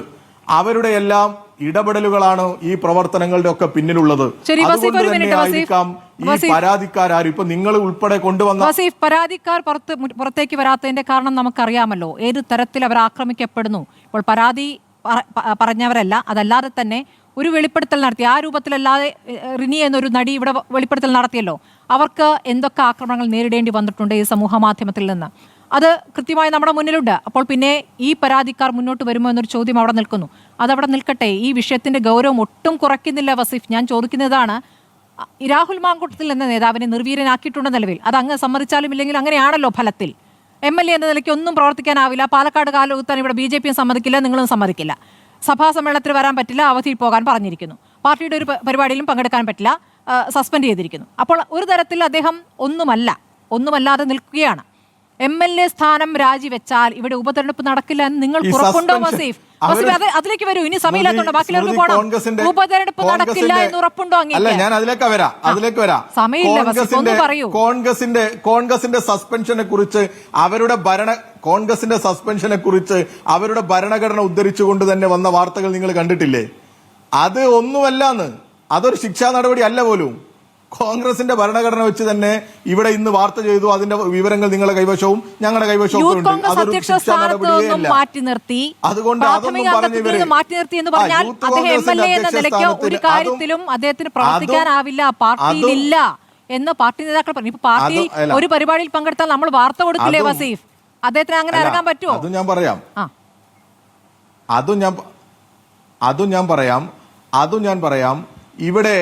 അവരുടെ എല്ലാം ഇടപെടലുകളാണ് ഈ പ്രവർത്തനങ്ങളുടെ ഒക്കെ പിന്നിലുള്ളത്. അതുകൊണ്ട് തന്നെയായിരിക്കാം ഈ പരാതിക്കാരും ഇപ്പൊ നിങ്ങൾ ഉൾപ്പെടെ കൊണ്ടുവന്ന പരാതിക്കാർ പുറത്തേക്ക് വരാത്തതിന്റെ കാരണം നമുക്കറിയാമല്ലോ. ഏത് തരത്തിൽ അവർ ആക്രമിക്കപ്പെടുന്നു. ഇപ്പോൾ പരാതി പറഞ്ഞവരല്ല, അതല്ലാതെ തന്നെ ഒരു വെളിപ്പെടുത്തൽ നടത്തി. ആ രൂപത്തിലല്ലാതെ റിനി എന്നൊരു നടി ഇവിടെ വെളിപ്പെടുത്തൽ നടത്തിയല്ലോ. അവർക്ക് എന്തൊക്കെ ആക്രമണങ്ങൾ നേരിടേണ്ടി വന്നിട്ടുണ്ട് ഈ സമൂഹ മാധ്യമത്തിൽ നിന്ന്. അത് കൃത്യമായി നമ്മുടെ മുന്നിലുണ്ട്. അപ്പോൾ പിന്നെ ഈ പരാതിക്കാർ മുന്നോട്ട് വരുമോ എന്നൊരു ചോദ്യം അവിടെ നിൽക്കുന്നു. അതവിടെ നിൽക്കട്ടെ. ഈ വിഷയത്തിന്റെ ഗൗരവം ഒട്ടും കുറയ്ക്കുന്നില്ല വസീഫ്. ഞാൻ ചോദിക്കുന്നതാണ്, രാഹുൽ മാങ്കൂട്ടത്തിൽ എന്ന നേതാവിനെ നിർവീര്യനാക്കിയിട്ടുണ്ട് നിലവിൽ. അത് അങ്ങ് സമ്മതിച്ചാലും ഇല്ലെങ്കിൽ അങ്ങനെയാണല്ലോ ഫലത്തിൽ. MLA എന്ന നിലയ്ക്ക് ഒന്നും പ്രവർത്തിക്കാനാവില്ല. പാലക്കാട് കാലുകുത്താൻ ഇവിടെ BJP സമ്മതിക്കില്ല, നിങ്ങളും സമ്മതിക്കില്ല. സഭാ സമ്മേളനത്തിൽ വരാൻ പറ്റില്ല, അവധിയിൽ പോകാൻ പറഞ്ഞിരിക്കുന്നു. പാർട്ടിയുടെ ഒരു പരിപാടിയിലും പങ്കെടുക്കാൻ പറ്റില്ല, സസ്പെൻഡ് ചെയ്തിരിക്കുന്നു. അപ്പോൾ ഒരു തരത്തിൽ അദ്ദേഹം ഒന്നുമല്ലാതെ നിൽക്കുകയാണ്. MLA സ്ഥാനം രാജിവെച്ചാൽ ഇവിടെ ഉപതെരഞ്ഞെടുപ്പ് നടക്കില്ല എന്ന് നിങ്ങൾക്ക് ഉറപ്പുണ്ടോ വസീഫ്? അതിലേക്ക് വരൂ, ഇനി സമയമില്ലാത്തോണ്ട് ബാക്കിയുള്ളവർക്ക് പോകണം. ഉപതെരഞ്ഞെടുപ്പ് നടക്കില്ല എന്ന് ഉറപ്പുണ്ടോ? ഞാൻ അതിലേക്ക് വരാം. സമയമില്ല വസീഫ്, ഒന്ന് പറയൂ. കോൺഗ്രസിന്റെ സസ്പെൻഷനെ കുറിച്ച് അവരുടെ ഭരണഘടന ഉദ്ധരിച്ചുകൊണ്ട് തന്നെ വന്ന വാർത്തകൾ നിങ്ങൾ കണ്ടിട്ടില്ലേ? അത് ഒന്നുമല്ലാന്ന്, അതൊരു ശിക്ഷാ നടപടി അല്ല പോലും. കോൺഗ്രസിന്റെ ഭരണഘടന വെച്ച് തന്നെ ഇവിടെ ഇന്ന് വാർത്ത ചെയ്തു. അതിന്റെ വിവരങ്ങൾ നിങ്ങളുടെ കൈവശവും ഞങ്ങളുടെ കൈവശവും ഉണ്ട്. അതൊരു ശിക്ഷാ നടപടിയേ അല്ല. അതുകൊണ്ട് അതൊന്നും പറഞ്ഞു മാറ്റി നിർത്തി എന്ന് പറഞ്ഞാൽ അദ്ദേഹം MLA എന്ന നിലയ്ക്ക് ഒരു കാര്യത്തിലും അദ്ദേഹത്തിന് പ്രവർത്തിക്കാനാവില്ല, പാർട്ടിയിലില്ല എന്ന് പാർട്ടി നേതാക്കൾ പറഞ്ഞു. ഇപ്പൊ പാർട്ടിയിൽ ഒരു പരിപാടിയിൽ പങ്കെടുത്താൽ നമ്മൾ വാർത്ത കൊടുക്കില്ലേ വസീഫ്? അദ്ദേഹത്തിന് അങ്ങനെ ഇറങ്ങാൻ പറ്റുമോ? അതും ഞാൻ പറയാം. ഇവിടെ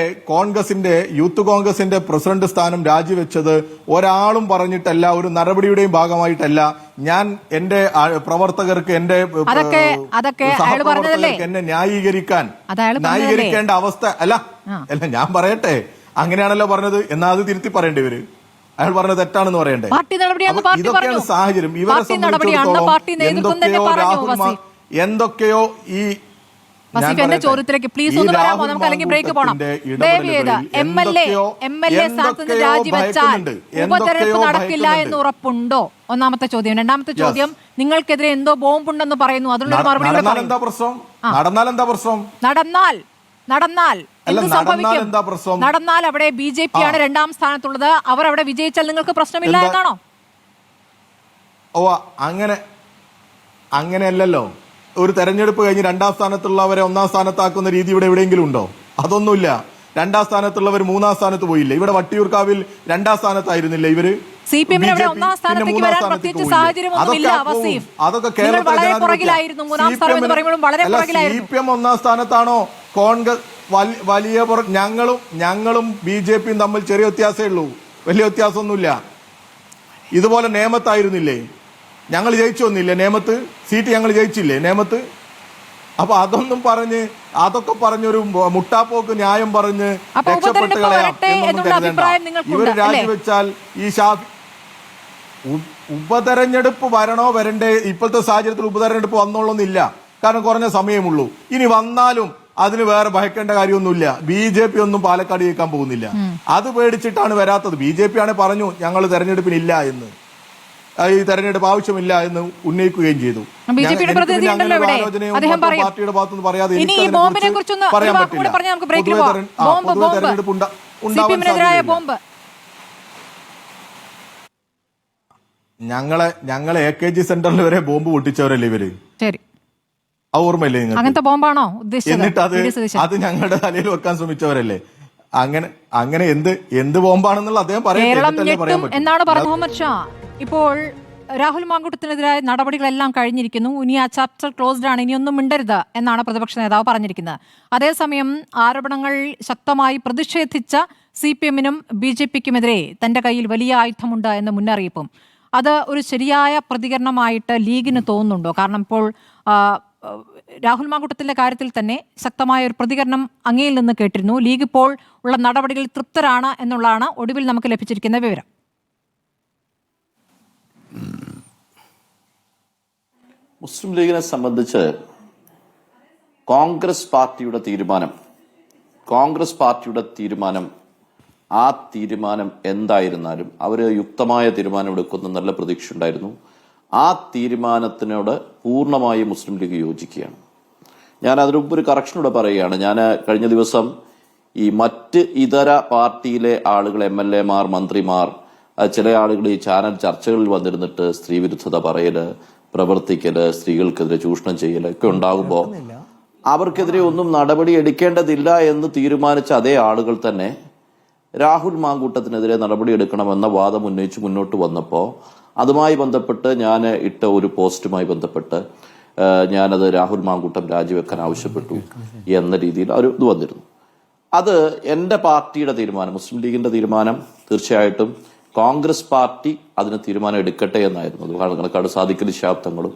യൂത്ത് കോൺഗ്രസിന്റെ പ്രസിഡന്റ് സ്ഥാനം രാജിവെച്ചത് ഒരാളും പറഞ്ഞിട്ടല്ല, ഒരു നടപടിയുടെയും ഭാഗമായിട്ടല്ല. ഞാൻ എന്റെ പ്രവർത്തകർക്ക്, എന്റെ സഹപ്രവർത്തകർക്ക് എന്നെ ന്യായീകരിക്കേണ്ട അവസ്ഥ അല്ല. ഞാൻ പറയട്ടെ, അങ്ങനെയാണല്ലോ പറഞ്ഞത്. എന്നാ അത് തിരുത്തി പറയേണ്ടി വരും. അയാൾ പറഞ്ഞത് തെറ്റാണെന്ന് പറയണ്ടേ? ഇതൊക്കെയാണ് സാഹചര്യം. ഇവരെ സംബന്ധിച്ചിടത്തോളം എന്തൊക്കെയോ ഈ എന്റെ ചോദ്യത്തിലേക്ക് പ്ലീസ് ഒന്ന് വരാമോ? നമുക്ക് അല്ലെങ്കിൽ ബ്രേക്ക് പോകണം. MLA സ്ഥാനത്ത് നിന്ന് രാജിവെച്ചാൽ ഉപതെരഞ്ഞെടുപ്പ് നടക്കില്ല എന്ന് ഉറപ്പുണ്ടോ? ഒന്നാമത്തെ ചോദ്യം. രണ്ടാമത്തെ ചോദ്യം, നിങ്ങൾക്കെതിരെ എന്തോ ബോംബുണ്ടെന്ന് പറയുന്നു, അതിനുള്ള മറുപടി നടന്നാൽ എന്ത് സംഭവിക്കും? നടന്നാൽ അവിടെ BJP ആണ് രണ്ടാം സ്ഥാനത്തുള്ളത്. അവർ അവിടെ വിജയിച്ചാൽ നിങ്ങൾക്ക് പ്രശ്നമില്ല എന്നാണോ? അങ്ങനെയല്ലല്ലോ. ഒരു തെരഞ്ഞെടുപ്പ് കഴിഞ്ഞ് രണ്ടാം സ്ഥാനത്തുള്ളവരെ ഒന്നാം സ്ഥാനത്താക്കുന്ന രീതി ഇവിടെ എവിടെയെങ്കിലും ഉണ്ടോ? അതൊന്നുമില്ല. രണ്ടാം സ്ഥാനത്തുള്ളവർ മൂന്നാം സ്ഥാനത്ത് പോയില്ലേ? ഇവിടെ വട്ടിയൂർക്കാവിൽ രണ്ടാം സ്ഥാനത്തായിരുന്നില്ല ഇവര്? CPM ഒന്നാം സ്ഥാനത്താണോ? കോൺഗ്രസ് വലിയ ഞങ്ങളും BJPയും തമ്മിൽ ചെറിയ വ്യത്യാസമേ ഉള്ളൂ, വലിയ വ്യത്യാസമൊന്നുമില്ല. ഇതുപോലെ നേമത്തായിരുന്നില്ലേ? ഞങ്ങൾ ജയിച്ചു വന്നില്ലേ നേമത്ത്? സീറ്റ് ഞങ്ങൾ ജയിച്ചില്ലേ നേമത്ത്? അപ്പൊ അതൊക്കെ പറഞ്ഞൊരു മുട്ടാപ്പോക്ക് ന്യായം പറഞ്ഞ് രക്ഷപ്പെട്ട് കളയാം എന്നൊന്നും കരുതണ്ട. ഇവര് രാജിവെച്ചാൽ ഈ ഉപതെരഞ്ഞെടുപ്പ് വരണോ വരണ്ടേ? ഇപ്പോഴത്തെ സാഹചര്യത്തിൽ ഉപതെരഞ്ഞെടുപ്പ് വന്നോളൊന്നില്ല, കാരണം കുറഞ്ഞ സമയമുള്ളൂ. ഇനി വന്നാലും അതിന് വേറെ ഭയക്കേണ്ട കാര്യമൊന്നുമില്ല. BJP ഒന്നും പാലക്കാട് ജയിക്കാൻ പോകുന്നില്ല. അത് പേടിച്ചിട്ടാണ് വരാത്തത്. BJP ആണ് പറഞ്ഞു ഞങ്ങൾ തെരഞ്ഞെടുപ്പിനില്ല എന്ന്, ഈ തെരഞ്ഞെടുപ്പ് ആവശ്യമില്ല എന്ന് ഉന്നയിക്കുകയും ചെയ്തു. പാർട്ടിയുടെ ഭാഗത്തുനിന്ന് പറയാതെ പറയാൻ പറ്റില്ല. തെരഞ്ഞെടുപ്പ് ഉണ്ടാവാൻ ഞങ്ങളെ AKG സെന്ററിൽ വരെ ബോംബ് പൊട്ടിച്ചവരല്ലേ ഇവര്? ഓർമ്മയില്ലേ നിങ്ങൾക്ക്? അങ്ങനത്തെ ബോംബാണോ എന്നിട്ട് അത് ഞങ്ങളുടെ തലയിൽ വെക്കാൻ ശ്രമിച്ചവരല്ലേ? അങ്ങനെ എന്ത് ബോംബാണെന്നുള്ള അദ്ദേഹം പറയാൻ എന്നാണ് പറഞ്ഞത് മുഹമ്മദ് ഷാ. ഇപ്പോൾ രാഹുൽ മാങ്കൂട്ടത്തിനെതിരായ നടപടികളെല്ലാം കഴിഞ്ഞിരിക്കുന്നു, ഇനി ആ ചാപ്റ്റർ ക്ലോസ്ഡ് ആണ്, ഇനിയൊന്നും മിണ്ടരുത് എന്നാണ് പ്രതിപക്ഷ നേതാവ് പറഞ്ഞിരിക്കുന്നത്. അതേസമയം ആരോപണങ്ങൾ ശക്തമായി പ്രതിഷേധിച്ച CPM-നും BJP-ക്കുമെതിരെ തന്റെ കയ്യിൽ വലിയ ആയുധമുണ്ട് എന്ന മുന്നറിയിപ്പും. അത് ഒരു ശരിയായ പ്രതികരണമായിട്ട് ലീഗിന് തോന്നുന്നുണ്ടോ? കാരണം ഇപ്പോൾ രാഹുൽ മാങ്കൂട്ടത്തിന്റെ കാര്യത്തിൽ തന്നെ ശക്തമായ ഒരു പ്രതികരണം അങ്ങയിൽ നിന്ന് കേട്ടിരുന്നു. ലീഗ് ഇപ്പോൾ ഉള്ള നടപടികളിൽ തൃപ്തരാണ് എന്നുള്ളതാണ് ഒടുവിൽ നമുക്ക് ലഭിച്ചിരിക്കുന്ന വിവരം. മുസ്ലിം ലീഗിനെ സംബന്ധിച്ച് കോൺഗ്രസ് പാർട്ടിയുടെ തീരുമാനം ആ തീരുമാനം എന്തായിരുന്നാലും അവർ യുക്തമായ തീരുമാനം എടുക്കുന്ന നല്ല പ്രതീക്ഷ ഉണ്ടായിരുന്നു. ആ തീരുമാനത്തിനോട് പൂർണ്ണമായി മുസ്ലിം ലീഗ് യോജിക്കുകയാണ്. ഞാൻ അതിനു മുമ്പ് ഒരു കറക്ഷനോടെ പറയുകയാണ്. ഞാൻ കഴിഞ്ഞ ദിവസം ഈ മറ്റ് ഇതര പാർട്ടിയിലെ ആളുകൾ, MLA-മാർ, മന്ത്രിമാർ, ചില ആളുകൾ ഈ ചാനൽ ചർച്ചകളിൽ വന്നിരുന്നിട്ട് സ്ത്രീവിരുദ്ധത പറയല്, പ്രവർത്തിക്കല്, സ്ത്രീകൾക്കെതിരെ ചൂഷണം ചെയ്യല് ഒക്കെ ഉണ്ടാകുമ്പോൾ അവർക്കെതിരെ ഒന്നും നടപടി എടുക്കേണ്ടതില്ല എന്ന് തീരുമാനിച്ച അതേ ആളുകൾ തന്നെ രാഹുൽ മാങ്കൂട്ടത്തിനെതിരെ നടപടിയെടുക്കണമെന്ന വാദം ഉന്നയിച്ച് മുന്നോട്ട് വന്നപ്പോൾ അതുമായി ബന്ധപ്പെട്ട് ഞാൻ ഇട്ട ഒരു പോസ്റ്റുമായി ബന്ധപ്പെട്ട് ഞാനത് രാഹുൽ മാങ്കൂട്ടം രാജിവെക്കാൻ ആവശ്യപ്പെട്ടു എന്ന രീതിയിൽ ഒരു ഇത് വന്നിരുന്നു. അത് എൻ്റെ പാർട്ടിയുടെ തീരുമാനം, മുസ്ലിം ലീഗിന്റെ തീരുമാനം തീർച്ചയായിട്ടും കോൺഗ്രസ് പാർട്ടി അതിന് തീരുമാനം എടുക്കട്ടെ എന്നായിരുന്നു. അത് കണക്കാട് സാദിഖലി ശിഹാബ് തങ്ങളും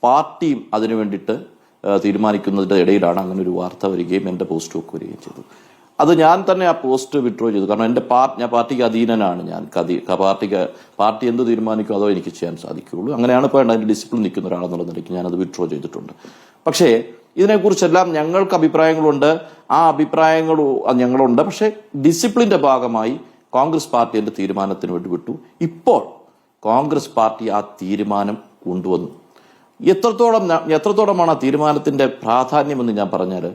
പാർട്ടിയും അതിനു വേണ്ടിയിട്ട് തീരുമാനിക്കുന്നതിന്റെ ഇടയിലാണ് അങ്ങനെ ഒരു വാർത്ത വരികയും എൻ്റെ പോസ്റ്റ് ഒക്കെ വരികയും ചെയ്തത്. അത് ഞാൻ തന്നെ ആ പോസ്റ്റ് വിഡ്രോ ചെയ്തു. കാരണം എൻ്റെ ഞാൻ പാർട്ടിക്ക് അധീനനാണ്. ഞാൻ പാർട്ടി എന്ത് തീരുമാനിക്കും അതോ എനിക്ക് ചെയ്യാൻ സാധിക്കുകയുള്ളൂ. അങ്ങനെയാണ് ഇപ്പോൾ അതിന്റെ ഡിസിപ്ലിൻ നിൽക്കുന്ന ഒരാളെന്നുള്ള നിലയ്ക്ക് ഞാനത് വിഡ്രോ ചെയ്തിട്ടുണ്ട്. പക്ഷേ ഇതിനെക്കുറിച്ചെല്ലാം ഞങ്ങൾക്ക് അഭിപ്രായങ്ങളുണ്ട്, ആ അഭിപ്രായങ്ങൾ ഞങ്ങളുണ്ട്. പക്ഷേ ഡിസിപ്ലിന്റെ ഭാഗമായി കോൺഗ്രസ് പാർട്ടി എന്റെ തീരുമാനത്തിന് വേണ്ടി വിട്ടു. ഇപ്പോൾ കോൺഗ്രസ് പാർട്ടി ആ തീരുമാനം കൊണ്ടുവന്നു. എത്രത്തോളമാണ് ആ തീരുമാനത്തിന്റെ പ്രാധാന്യമെന്ന് ഞാൻ പറഞ്ഞാൽ,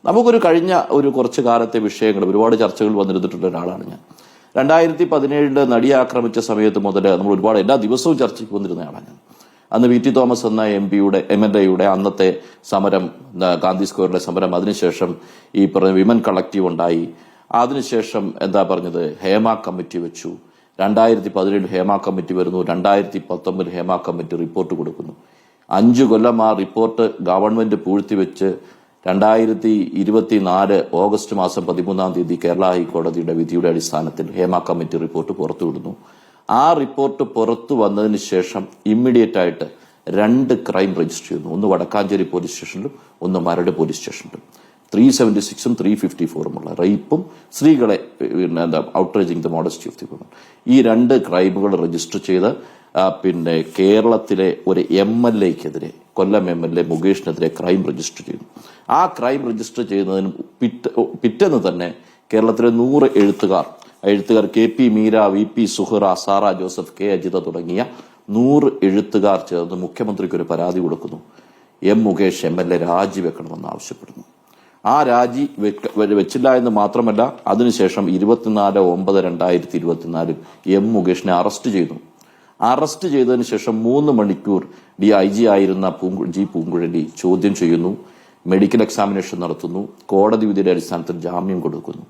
നമുക്കൊരു കഴിഞ്ഞ കുറച്ചു കാലത്തെ വിഷയങ്ങൾ ഒരുപാട് ചർച്ചകൾ വന്നിരുന്നിട്ടുള്ള ഒരാളാണ് ഞാൻ. 2017 നടിയെ ആക്രമിച്ച സമയത്ത് മുതൽ നമ്മൾ ഒരുപാട് എല്ലാ ദിവസവും ചർച്ചയ്ക്ക് വന്നിരുന്ന ആളാണ് ഞാൻ. അന്ന് വി ടി തോമസ് എന്ന MLA അന്നത്തെ സമരം, ഗാന്ധി സ്ക്വയറിലെ സമരം, അതിനുശേഷം ഈ പറഞ്ഞ വിമൻ കളക്റ്റീവ് ഉണ്ടായി. അതിനുശേഷം എന്താ പറഞ്ഞത്, ഹേമ കമ്മിറ്റി വെച്ചു. 2017 ഹേമ കമ്മിറ്റി വരുന്നു. 2019 ഹേമ കമ്മിറ്റി റിപ്പോർട്ട് കൊടുക്കുന്നു. 5 കൊല്ലം ആ റിപ്പോർട്ട് ഗവൺമെന്റ് പൂഴ്ത്തിവെച്ച് 2024 ഓഗസ്റ്റ് മാസം 13-ാം തീയതി കേരള ഹൈക്കോടതിയുടെ വിധിയുടെ അടിസ്ഥാനത്തിൽ ഹേമ കമ്മിറ്റി റിപ്പോർട്ട് പുറത്തുവിടുന്നു. ആ റിപ്പോർട്ട് പുറത്തു വന്നതിന് ശേഷം ഇമ്മീഡിയറ്റ് ആയിട്ട് 2 ക്രൈം രജിസ്റ്റർ ചെയ്യുന്നു. ഒന്ന് വടക്കാഞ്ചേരി പോലീസ് സ്റ്റേഷനിലും ഒന്ന് മരട് പോലീസ് സ്റ്റേഷനിലും. 376-ഉം 354-ഉമുള്ള റേപ്പും സ്ത്രീകളെ outraging the modesty of the woman, ഈ 2 ക്രൈമുകൾ രജിസ്റ്റർ ചെയ്ത് കേരളത്തിലെ ഒരു MLAക്കെതിരെ, കൊല്ലം MLA മുകേഷിനെതിരെ ക്രൈം രജിസ്റ്റർ ചെയ്യുന്നു. ആ ക്രൈം രജിസ്റ്റർ ചെയ്യുന്നതിന് പിറ്റേന്ന് തന്നെ കേരളത്തിലെ 100 എഴുത്തുകാർ KP Meera, VP Suhara, Sara Joseph, K Ajitha തുടങ്ങിയ 100 എഴുത്തുകാർ ചേർന്ന് മുഖ്യമന്ത്രിക്ക് ഒരു പരാതി കൊടുക്കുന്നു. മുകേഷ് MLA രാജിവെക്കണമെന്ന് ആവശ്യപ്പെടുന്നു. ആ രാജി വെച്ചില്ല എന്ന് മാത്രമല്ല, അതിനുശേഷം 24/9/2024 മുകേഷിനെ അറസ്റ്റ് ചെയ്തു. അറസ്റ്റ് ചെയ്തതിനു ശേഷം 3 മണിക്കൂർ DIG ആയിരുന്ന പൂങ്കുഴലി ചോദ്യം ചെയ്യുന്നു, മെഡിക്കൽ എക്സാമിനേഷൻ നടത്തുന്നു, കോടതി വിധിയുടെ അടിസ്ഥാനത്തിൽ ജാമ്യം കൊടുക്കുന്നു.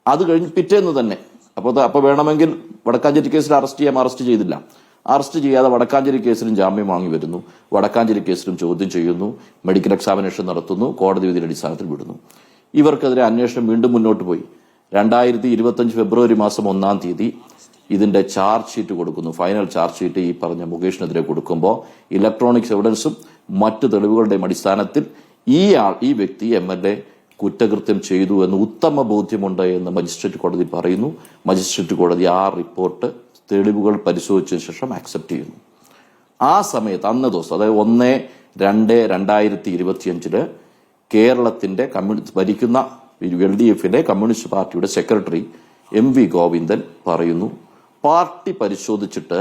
അത് കഴിഞ്ഞ് പിറ്റേന്ന് തന്നെ അപ്പൊ വേണമെങ്കിൽ വടക്കാഞ്ചേരി കേസിൽ അറസ്റ്റ് ചെയ്തില്ല. അറസ്റ്റ് ചെയ്യാതെ വടക്കാഞ്ചേരി കേസിലും ജാമ്യം വാങ്ങി വരുന്നു. വടക്കാഞ്ചേരി കേസിലും ചോദ്യം ചെയ്യുന്നു, മെഡിക്കൽ എക്സാമിനേഷൻ നടത്തുന്നു, കോടതി വിധിയുടെ അടിസ്ഥാനത്തിൽ വിടുന്നു. ഇവർക്കെതിരെ അന്വേഷണം വീണ്ടും മുന്നോട്ട് പോയി. 2025 ഫെബ്രുവരി മാസം 1-ാം തീയതി ഇതിന്റെ ചാർജ് ഷീറ്റ് കൊടുക്കുന്നു. ഫൈനൽ ചാർജ് ഷീറ്റ് ഈ പറഞ്ഞ മുകേഷിനെതിരെ കൊടുക്കുമ്പോൾ ഇലക്ട്രോണിക്സ് എവിഡൻസും മറ്റ് തെളിവുകളുടെയും അടിസ്ഥാനത്തിൽ ഈ വ്യക്തി MLA കുറ്റകൃത്യം ചെയ്തു എന്ന് ഉത്തമ ബോധ്യമുണ്ട് എന്ന് മജിസ്ട്രേറ്റ് കോടതി പറയുന്നു. മജിസ്ട്രേറ്റ് കോടതി ആ റിപ്പോർട്ട് തെളിവുകൾ പരിശോധിച്ചതിന് ശേഷം ആക്സെപ്റ്റ് ചെയ്യുന്നു. ആ സമയത്ത് അന്ന് ദിവസം, അതായത് 1/2/2025 കേരളത്തിന്റെ ഭരിക്കുന്ന LDFിലെ കമ്മ്യൂണിസ്റ്റ് പാർട്ടിയുടെ സെക്രട്ടറി MV ഗോവിന്ദൻ പറയുന്നു, പാർട്ടി പരിശോധിച്ചിട്ട്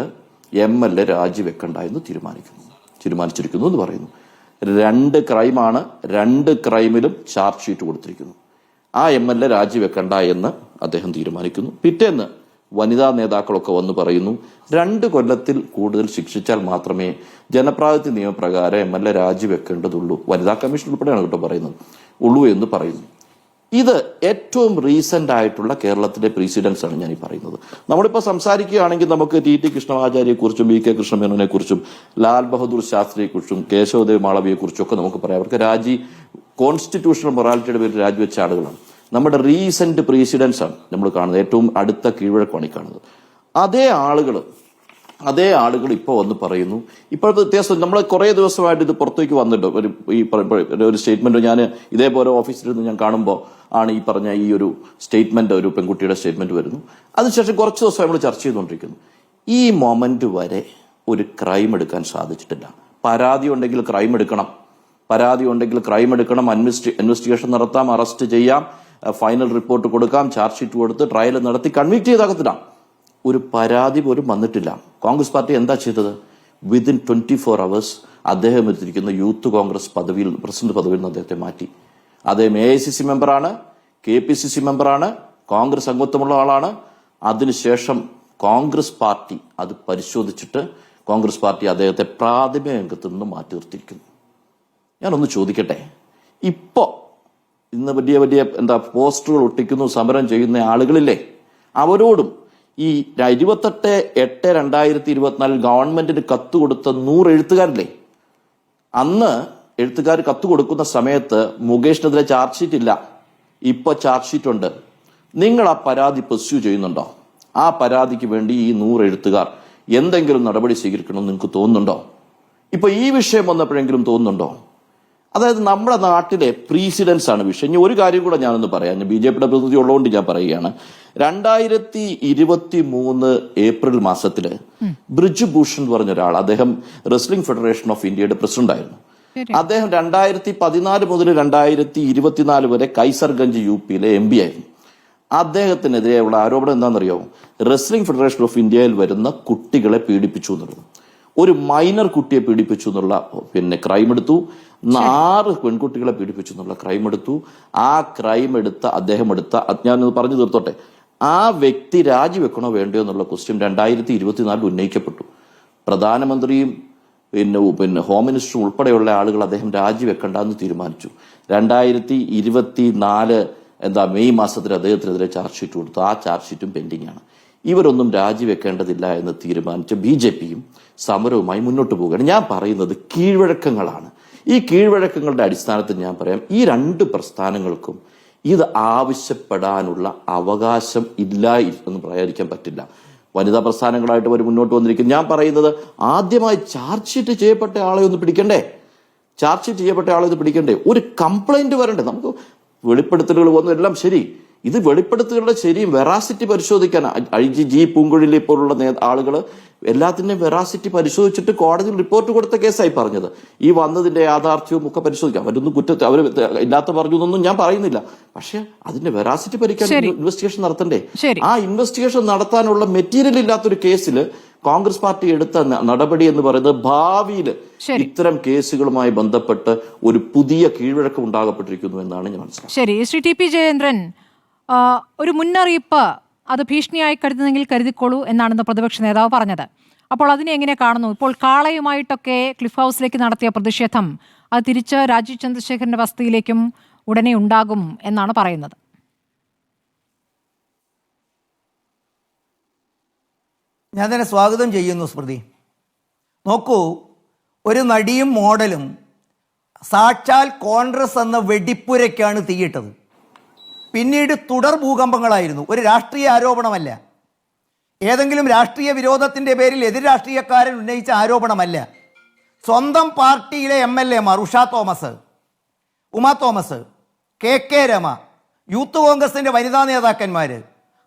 MLA രാജിവെക്കണ്ട എന്ന് തീരുമാനിച്ചിരിക്കുന്നു എന്ന് പറയുന്നു. 2 ക്രൈമാണ്, 2 ക്രൈമിലും ചാർജ് ഷീറ്റ് കൊടുത്തിരിക്കുന്നു. ആ MLA രാജിവെക്കണ്ട എന്ന് അദ്ദേഹം തീരുമാനിക്കുന്നു. പിറ്റേന്ന് വനിതാ നേതാക്കളൊക്കെ വന്ന് പറയുന്നു, 2 കൊല്ലത്തിൽ കൂടുതൽ ശിക്ഷിച്ചാൽ മാത്രമേ ജനപ്രാതിനിധ്യ നിയമപ്രകാരം MLA രാജിവെക്കേണ്ടതുള്ളൂ, വനിതാ കമ്മീഷൻ ഉൾപ്പെടെയാണ് പറയുന്നത്, ഉള്ളൂ എന്ന് പറയുന്നു. ഇത് ഏറ്റവും റീസെന്റ് ആയിട്ടുള്ള കേരളത്തിലെ പ്രീസിഡൻസ് ആണ് ഞാൻ ഈ പറയുന്നത്. നമ്മളിപ്പോൾ സംസാരിക്കുകയാണെങ്കിൽ നമുക്ക് TT കൃഷ്ണമാചാര്യയെക്കുറിച്ചും VK കൃഷ്ണമേനോനെ കുറിച്ചും ലാൽ ബഹദൂർ ശാസ്ത്രിയെക്കുറിച്ചും കേശവദേവ് മാളവിയെക്കുറിച്ചും ഒക്കെ നമുക്ക് പറയാം. അവർക്ക് കോൺസ്റ്റിറ്റ്യൂഷണൽ മൊറാലിറ്റിയുടെ പേരിൽ രാജിവെച്ച ആളുകളാണ്. നമ്മുടെ റീസെന്റ് പ്രീസിഡൻസ് ആണ് നമ്മൾ കാണുന്നത്. ഏറ്റവും അടുത്ത കീഴ്വഴക്കമാണ് ഈ കാണുന്നത്. അതേ ആളുകൾ ഇപ്പോൾ വന്ന് പറയുന്നു. ഇപ്പോഴത്തെ വ്യത്യാസം, നമ്മൾ കുറെ ദിവസമായിട്ട് ഇത് പുറത്തേക്ക് വന്നിട്ട് ഒരു സ്റ്റേറ്റ്മെന്റ് ഞാൻ ഇതേപോലെ ഓഫീസിലിരുന്ന് ഞാൻ കാണുമ്പോൾ ആണ് ഈ പറഞ്ഞ ഈ ഒരു സ്റ്റേറ്റ്മെന്റ്, ഒരു പെൺകുട്ടിയുടെ സ്റ്റേറ്റ്മെന്റ് വരുന്നു. അതിനുശേഷം കുറച്ച് ദിവസം നമ്മൾ ചർച്ച ചെയ്തുകൊണ്ടിരിക്കുന്നു. ഈ മൊമെന്റ് വരെ ഒരു ക്രൈം എടുക്കാൻ സാധിച്ചിട്ടില്ല. പരാതി ഉണ്ടെങ്കിൽ ക്രൈം എടുക്കണം, ഇൻവെസ്റ്റിഗേഷൻ നടത്താം, അറസ്റ്റ് ചെയ്യാം, ഫൈനൽ റിപ്പോർട്ട് കൊടുക്കാം, ചാർജ് ഷീറ്റ് കൊടുത്ത് ട്രയൽ നടത്തി കൺവിക്ട് ചെയ്താകത്തില്ല. ഒരു പരാതി പോലും വന്നിട്ടില്ല. കോൺഗ്രസ് പാർട്ടി എന്താ ചെയ്തത്? വിതിൻ 24 hours അദ്ദേഹം എടുത്തിരിക്കുന്ന യൂത്ത് കോൺഗ്രസ് പ്രസിഡന്റ് പദവിയിൽ നിന്ന് അദ്ദേഹത്തെ മാറ്റി. അദ്ദേഹം AICC മെമ്പറാണ്, KPCC മെമ്പറാണ്, കോൺഗ്രസ് അംഗത്വമുള്ള ആളാണ്. അതിനുശേഷം കോൺഗ്രസ് പാർട്ടി അത് പരിശോധിച്ചിട്ട് കോൺഗ്രസ് പാർട്ടി അദ്ദേഹത്തെ പ്രാഥമിക അംഗത്തു നിന്ന് മാറ്റി നിർത്തിയിരിക്കുന്നു. ഞാനൊന്ന് ചോദിക്കട്ടെ, ഇന്ന് വലിയ പോസ്റ്ററുകൾ ഒട്ടിക്കുന്നു, സമരം ചെയ്യുന്ന ആളുകളില്ലേ, അവരോടും ഈ 28/8/2024 ഗവൺമെന്റിന് കത്ത് കൊടുത്ത 100 എഴുത്തുകാരില്ലേ, അന്ന് എഴുത്തുകാർ കത്ത് കൊടുക്കുന്ന സമയത്ത് മുകേഷിനെതിരെ ചാർജ് ഷീറ്റ് ഇല്ല, ഇപ്പൊ ചാർജ് ഷീറ്റ് ഉണ്ട്. നിങ്ങൾ ആ പരാതി പെർസ്യൂ ചെയ്യുന്നുണ്ടോ? ആ പരാതിക്ക് വേണ്ടി ഈ 100 എഴുത്തുകാർ എന്തെങ്കിലും നടപടി സ്വീകരിക്കണമെന്ന് നിങ്ങൾക്ക് തോന്നുന്നുണ്ടോ? ഇപ്പൊ ഈ വിഷയം വന്നപ്പോഴെങ്കിലും തോന്നുന്നുണ്ടോ? അതായത് നമ്മുടെ നാട്ടിലെ പ്രീസിഡൻസ് ആണ് വിഷയം. ഇനി ഒരു കാര്യം കൂടെ ഞാനൊന്ന് പറയാം. ഞാൻ BJP പ്രതിനിധി ഉള്ളതുകൊണ്ട് ഞാൻ പറയുകയാണ്. 2023 ഏപ്രിൽ മാസത്തില് ബ്രിജ് ഭൂഷൺ എന്ന് പറഞ്ഞ ഒരാൾ, അദ്ദേഹം റെസ്ലിംഗ് ഫെഡറേഷൻ ഓഫ് ഇന്ത്യയുടെ പ്രസിഡന്റ് ആയിരുന്നു. അദ്ദേഹം 2014 മുതൽ 2024 വരെ കൈസർഗഞ്ച് UP-യിലെ MP ആയിരുന്നു. അദ്ദേഹത്തിനെതിരെയുള്ള ആരോപണം എന്താണെന്നറിയോ? റെസ്ലിംഗ് ഫെഡറേഷൻ ഓഫ് ഇന്ത്യയിൽ വരുന്ന കുട്ടികളെ പീഡിപ്പിച്ചു എന്നുള്ളത്. ഒരു മൈനർ കുട്ടിയെ പീഡിപ്പിച്ചു എന്നുള്ള ക്രൈം എടുത്തു. 6 പെൺകുട്ടികളെ പീഡിപ്പിച്ചു എന്നുള്ള ക്രൈം എടുത്തു. ആ ക്രൈം എടുത്ത അദ്ദേഹം ഞാനത് പറഞ്ഞു തീർത്തോട്ടെ, ആ വ്യക്തി രാജിവെക്കണോ വേണ്ടയോ എന്നുള്ള ക്വസ്റ്റ്യൻ 2024 ഉന്നയിക്കപ്പെട്ടു. പ്രധാനമന്ത്രിയും ഹോം മിനിസ്റ്ററും ഉൾപ്പെടെയുള്ള ആളുകൾ അദ്ദേഹം രാജിവെക്കണ്ടെന്ന് തീരുമാനിച്ചു. 2024 മെയ് മാസത്തിൽ അദ്ദേഹത്തിനെതിരെ ചാർജ് ഷീറ്റ് കൊടുത്തു. ആ ചാർജ് ഷീറ്റും പെൻഡിംഗ് ആണ്. ഇവരൊന്നും രാജിവെക്കേണ്ടതില്ല എന്ന് തീരുമാനിച്ച BJPയും സമരവുമായി മുന്നോട്ട് പോവുകയാണ്. ഞാൻ പറയുന്നത് കീഴ്വഴക്കങ്ങളാണ്. ഈ കീഴ്വഴക്കങ്ങളുടെ അടിസ്ഥാനത്തിൽ ഞാൻ പറയാം, ഈ 2 പ്രസ്ഥാനങ്ങൾക്കും ഇത് ആവശ്യപ്പെടാനുള്ള അവകാശം ഇല്ല എന്ന് പറയാതിരിക്കാൻ പറ്റില്ല. വനിതാ പ്രസ്ഥാനങ്ങളായിട്ട് അവർ മുന്നോട്ട് വന്നിരിക്കും. ഞാൻ പറയുന്നത്, ആദ്യമായി ചാർജ് ഷീറ്റ് ചെയ്യപ്പെട്ട ആളെ ഒന്ന് പിടിക്കണ്ടേ? ഒരു കംപ്ലൈന്റ് വരണ്ടേ? നമുക്ക് വെളിപ്പെടുത്തലുകൾ വന്നു, എല്ലാം ശരി. ഇത് വെളിപ്പെടുത്തലുകളുടെ ശരിയും വെറാസിറ്റി പരിശോധിക്കാൻ IG പൂങ്കുഴലി പോലുള്ള ആളുകൾ എല്ലാത്തിന്റെയും വെറാസിറ്റി പരിശോധിച്ചിട്ട് കോടതിയിൽ റിപ്പോർട്ട് കൊടുത്ത കേസായി പറഞ്ഞത്. ഈ വന്നതിന്റെ യാഥാർത്ഥ്യവും ഒക്കെ പരിശോധിക്കാം. അവരൊന്നും അവർ ഇല്ലാത്ത പറഞ്ഞു എന്നൊന്നും ഞാൻ പറയുന്നില്ല. പക്ഷെ അതിന്റെ വെറാസിറ്റി പരിക്കാൻ ഇൻവെസ്റ്റിഗേഷൻ നടത്തണ്ടേ? ആ ഇൻവെസ്റ്റിഗേഷൻ നടത്താനുള്ള മെറ്റീരിയൽ ഇല്ലാത്തൊരു കേസിൽ കോൺഗ്രസ് പാർട്ടി എടുത്ത നടപടി എന്ന് പറയുന്നത് ഭാവിയിൽ ഇത്തരം കേസുകളുമായി ബന്ധപ്പെട്ട് ഒരു പുതിയ കീഴ്വഴക്കം ഉണ്ടാകപ്പെട്ടിരിക്കുന്നു എന്നാണ് ഞാൻ മനസ്സിലാക്കുന്നത്. ശരി, ശ്രീ TP ജയേന്ദ്രൻ, ഒരു മുന്നറിയിപ്പ് അത് ഭീഷണിയായി കരുതുന്നെങ്കിൽ കരുതിക്കോളൂ എന്നാണെന്ന് പ്രതിപക്ഷ നേതാവ് പറഞ്ഞത്. അപ്പോൾ അതിനെ എങ്ങനെ കാണുന്നു? ഇപ്പോൾ കാളയുമായിട്ടൊക്കെ ക്ലിഫ് ഹൗസിലേക്ക് നടത്തിയ പ്രതിഷേധം അത് തിരിച്ച് രാജീവ് ചന്ദ്രശേഖരന്റെ വസതിയിലേക്കും ഉടനെ ഉണ്ടാകും എന്നാണ് പറയുന്നത്. ഞാൻ തന്നെ സ്വാഗതം ചെയ്യുന്നു സ്മൃതി. നോക്കൂ, ഒരു നടിയും മോഡലും സാക്ഷാൽ കോൺഗ്രസ് എന്ന വെടിപ്പുരയ്ക്കാണ് തീയിട്ടത്. പിന്നീട് തുടർ ഭൂകമ്പങ്ങളായിരുന്നു. ഒരു രാഷ്ട്രീയ ആരോപണമല്ല, ഏതെങ്കിലും രാഷ്ട്രീയ വിരോധത്തിൻ്റെ പേരിൽ എതിർ രാഷ്ട്രീയക്കാരൻ ഉന്നയിച്ച ആരോപണമല്ല. സ്വന്തം പാർട്ടിയിലെ MLA-മാർ ഉമാ തോമസ്, KK രമ, യൂത്ത് കോൺഗ്രസിൻ്റെ വനിതാ നേതാക്കന്മാർ,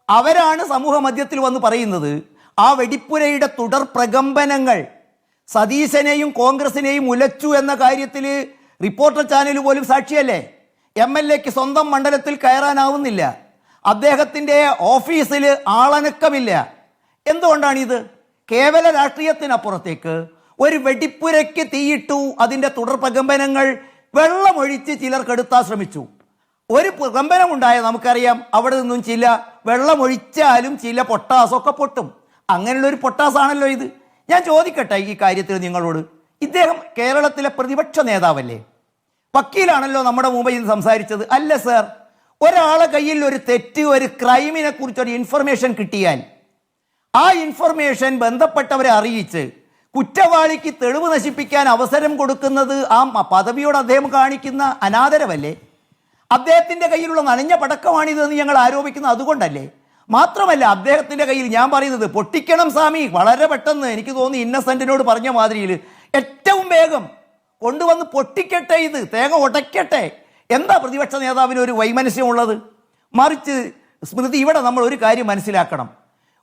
അവരാണ് സമൂഹ മധ്യത്തിൽ വന്ന് പറയുന്നത് ആ വെടിപ്പുരയുടെ തുടർ പ്രകമ്പനങ്ങൾ സതീശനെയും കോൺഗ്രസിനെയും ഉലച്ചു എന്ന കാര്യത്തിൽ റിപ്പോർട്ടർ ചാനൽ പോലും സാക്ഷിയല്ലേ. MLA-ക്ക് സ്വന്തം മണ്ഡലത്തിൽ കയറാനാവുന്നില്ല, അദ്ദേഹത്തിൻ്റെ ഓഫീസിൽ ആളനക്കമില്ല. എന്തുകൊണ്ടാണിത്? കേവല രാഷ്ട്രീയത്തിനപ്പുറത്തേക്ക് ഒരു വെടിപ്പുരയ്ക്ക് തീയിട്ടു. അതിൻ്റെ തുടർ പ്രകമ്പനങ്ങൾ വെള്ളമൊഴിച്ച് ചിലർ കെടുത്താൻ ശ്രമിച്ചു. ഒരു പ്രകമ്പനം ഉണ്ടായ നമുക്കറിയാം, അവിടെ നിന്നും ചില വെള്ളമൊഴിച്ചാലും ചില പൊട്ടാസൊക്കെ പൊട്ടും. അങ്ങനെയുള്ളൊരു പൊട്ടാസാണല്ലോ ഇത്. ഞാൻ ചോദിക്കട്ടെ ഈ കാര്യത്തിൽ നിങ്ങളോട്, ഇദ്ദേഹം കേരളത്തിലെ പ്രതിപക്ഷ നേതാവല്ലേ, വക്കീലാണല്ലോ നമ്മുടെ മുമ്പിൽ സംസാരിച്ചത്. അല്ല സർ, ഒരാളെ കയ്യിൽ ഒരു തെറ്റ്, ഒരു ക്രൈമിനെ കുറിച്ചൊരു ഇൻഫർമേഷൻ കിട്ടിയാൽ ആ ഇൻഫർമേഷൻ ബന്ധപ്പെട്ടവരെ അറിയിച്ച് കുറ്റവാളിക്ക് തെളിവ് നശിപ്പിക്കാൻ അവസരം കൊടുക്കുന്നത് ആ പദവിയോട് അദ്ദേഹം കാണിക്കുന്ന അനാദരവല്ലേ? അദ്ദേഹത്തിൻ്റെ കയ്യിലുള്ള നനഞ്ഞ പടക്കമാണിതെന്ന് ഞങ്ങൾ ആരോപിക്കുന്നത് അതുകൊണ്ടല്ലേ? മാത്രമല്ല, അദ്ദേഹത്തിൻ്റെ കയ്യിൽ, ഞാൻ പറയുന്നത് പൊട്ടിക്കണം സ്വാമി, വളരെ പെട്ടെന്ന്, എനിക്ക് തോന്നി ഇന്നസെന്റിനോട് പറഞ്ഞ മാതിരിയിൽ ഏറ്റവും വേഗം കൊണ്ടുവന്ന് പൊട്ടിക്കട്ടെ, ഇത് തേങ്ങ ഉടയ്ക്കട്ടെ. എന്താ പ്രതിപക്ഷ നേതാവിന് ഒരു വൈമനസ്യമുള്ളത്? മറിച്ച് സ്മൃതി, ഇവിടെ നമ്മൾ ഒരു കാര്യം മനസ്സിലാക്കണം.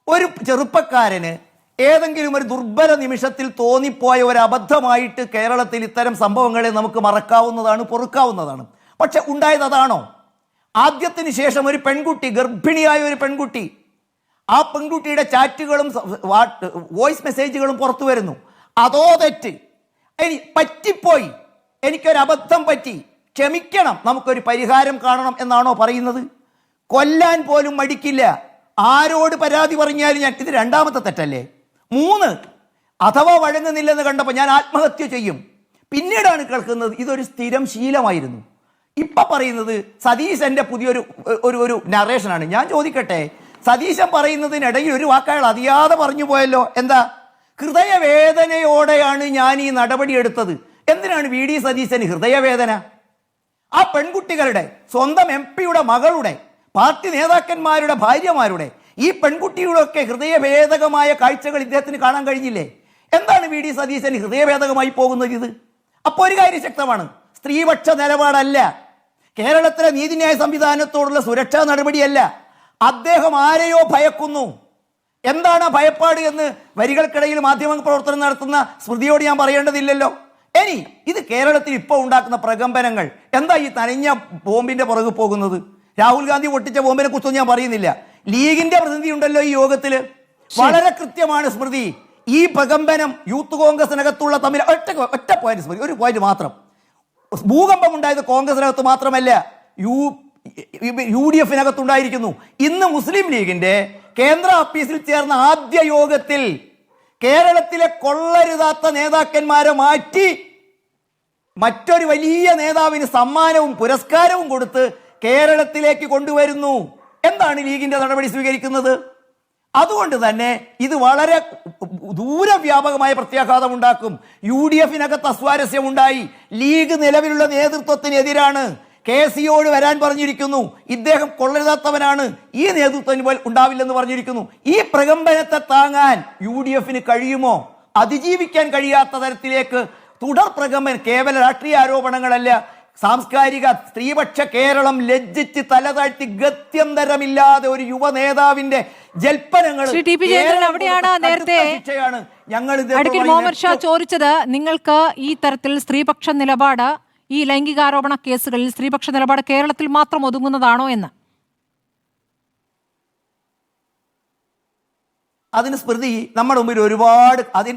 ഒരു ചെറുപ്പക്കാരന് ഏതെങ്കിലും ഒരു ദുർബല നിമിഷത്തിൽ തോന്നിപ്പോയ ഒരു അബദ്ധമായിട്ട് കേരളത്തിൽ ഇത്തരം സംഭവങ്ങളെ നമുക്ക് മറക്കാവുന്നതാണ്, പൊറുക്കാവുന്നതാണ്. പക്ഷെ ഉണ്ടായത് അതാണോ? ആദ്യത്തിന് ശേഷം ഒരു പെൺകുട്ടി, ഗർഭിണിയായ ഒരു പെൺകുട്ടി, ആ പെൺകുട്ടിയുടെ ചാറ്റുകളും വോയിസ് മെസ്സേജുകളും പുറത്തു വരുന്നു. അതോ തെറ്റ്? പറ്റിപ്പോയി, എനിക്കൊരബദ്ധം പറ്റി, ക്ഷമിക്കണം, നമുക്കൊരു പരിഹാരം കാണണം എന്നാണോ പറയുന്നത്? കൊല്ലാൻ പോലും മടിക്കില്ല. ആരോട് പരാതി പറഞ്ഞാലും ഞാൻ, ഇത് രണ്ടാമത്തെ തെറ്റല്ലേ? 3, അഥവാ വഴങ്ങുന്നില്ലെന്ന് കണ്ടപ്പോൾ ഞാൻ ആത്മഹത്യ ചെയ്യും. പിന്നീടാണ് കേൾക്കുന്നത് ഇതൊരു സ്ഥിരം ശീലമായിരുന്നു. ഇപ്പം പറയുന്നത് സതീശൻ്റെ പുതിയൊരു ഒരു നറേഷനാണ്. ഞാൻ ചോദിക്കട്ടെ, സതീശൻ പറയുന്നതിനിടയിൽ ഒരു വാക്കയാൾ അറിയാതെ പറഞ്ഞു പോയല്ലോ. എന്താ? ഹൃദയവേദനയോടെയാണ് ഞാൻ ഈ നടപടി എടുത്തത്. എന്തിനാണ് VD സതീശന് ഹൃദയവേദന? ആ പെൺകുട്ടികളുടെ സ്വന്തം MP-യുടെ മകളുടെ പാർട്ടി നേതാക്കന്മാരുടെ ഭാര്യമാരുടെ ഈ പെൺകുട്ടികളൊക്കെ ഹൃദയഭേദകമായ കാഴ്ചകൾ ഇദ്ദേഹത്തിന് കാണാൻ കഴിഞ്ഞില്ലേ? എന്താണ് VD സതീശൻ ഹൃദയഭേദകമായി പോകുന്നത്? ഇത് അപ്പോൾ ഒരു കാര്യം ശക്തമാണ്, സ്ത്രീപക്ഷ നിലപാടല്ല, കേരളത്തിലെ നീതിന്യായ സംവിധാനത്തോടുള്ള സുരക്ഷാ നടപടിയല്ല. അദ്ദേഹം ആരെയോ ഭയക്കുന്നു. എന്താണ് ഭയപ്പാട് എന്ന് വരികൾക്കിടയിൽ മാധ്യമ പ്രവർത്തനം നടത്തുന്ന സ്മൃതിയോട് ഞാൻ പറയേണ്ടതില്ലല്ലോ. ഇനി ഇത് കേരളത്തിൽ ഇപ്പോൾ ഉണ്ടാക്കുന്ന പ്രകമ്പനങ്ങൾ എന്താ? ഈ നനഞ്ഞ ബോംബിന്റെ പുറകെ പോകുന്നത്. രാഹുൽ ഗാന്ധി പൊട്ടിച്ച ബോംബിനെ കുറിച്ചൊന്നും ഞാൻ പറയുന്നില്ല. ലീഗിന്റെ പ്രതിനിധി ഉണ്ടല്ലോ ഈ യോഗത്തില്, വളരെ കൃത്യമാണ് സ്മൃതി. ഈ പ്രകമ്പനം യൂത്ത് കോൺഗ്രസിനകത്തുള്ള തമ്മിൽ ഒറ്റ പോയിന്റ് സ്മൃതി, ഒരു പോയിന്റ് മാത്രം. ഭൂകമ്പം ഉണ്ടായത് കോൺഗ്രസിനകത്ത് മാത്രമല്ല, UDF-നകത്തുണ്ടായിരിക്കുന്നു. ഇന്ന് മുസ്ലിം ലീഗിന്റെ കേന്ദ്ര ഓഫീസിൽ ചേർന്ന ആദ്യ യോഗത്തിൽ കേരളത്തിലെ കൊള്ളരുതാത്ത നേതാക്കന്മാരെ മാറ്റി മറ്റൊരു വലിയ നേതാവിന് സമ്മാനവും പുരസ്കാരവും കൊടുത്ത് കേരളത്തിലേക്ക് കൊണ്ടുവരുന്നു. എന്താണ് ലീഗിന്റെ നടപടി സ്വീകരിക്കുന്നത്? അതുകൊണ്ട് തന്നെ ഇത് വളരെ ദൂരവ്യാപകമായ പ്രത്യാഘാതം ഉണ്ടാക്കും. UDF-നകത്ത് അസ്വാരസ്യമുണ്ടായി. ലീഗ് നിലവിലുള്ള നേതൃത്വത്തിനെതിരാണ്. KC-യോട് വരാൻ പറഞ്ഞിരിക്കുന്നു. ഇദ്ദേഹം കൊള്ളരുതാത്തവനാണ്, ഈ നേതൃത്വം ഉണ്ടാവില്ലെന്ന് പറഞ്ഞിരിക്കുന്നു. ഈ പ്രകമ്പനത്തെ താങ്ങാൻ UDF-ന് കഴിയുമോ? അതിജീവിക്കാൻ കഴിയാത്ത തരത്തിലേക്ക് തുടർ പ്രകമ്പനം, കേവല രാഷ്ട്രീയ ആരോപണങ്ങളല്ല, സാംസ്കാരിക സ്ത്രീപക്ഷ കേരളം ലജ്ജിച്ച് തലതാഴ്ത്തി ഗത്യന്തരമില്ലാതെ ഒരു യുവ നേതാവിന്റെ ജൽപ്പനങ്ങൾ അവിടെയാണ് നേരത്തെ അഡ്വക്കേറ്റ് മുഹമ്മദ് ഷാ ചോദിച്ചത്, നിങ്ങൾക്ക് ഈ തരത്തിൽ സ്ത്രീപക്ഷ നിലപാട്, ഈ ലൈംഗികാരോപണ കേസുകളിൽ സ്ത്രീപക്ഷ നിലപാട് കേരളത്തിൽ മാത്രം ഒതുങ്ങുന്നതാണോ എന്ന്. അതിന് സ്മൃതി നമ്മുടെ മുമ്പിൽ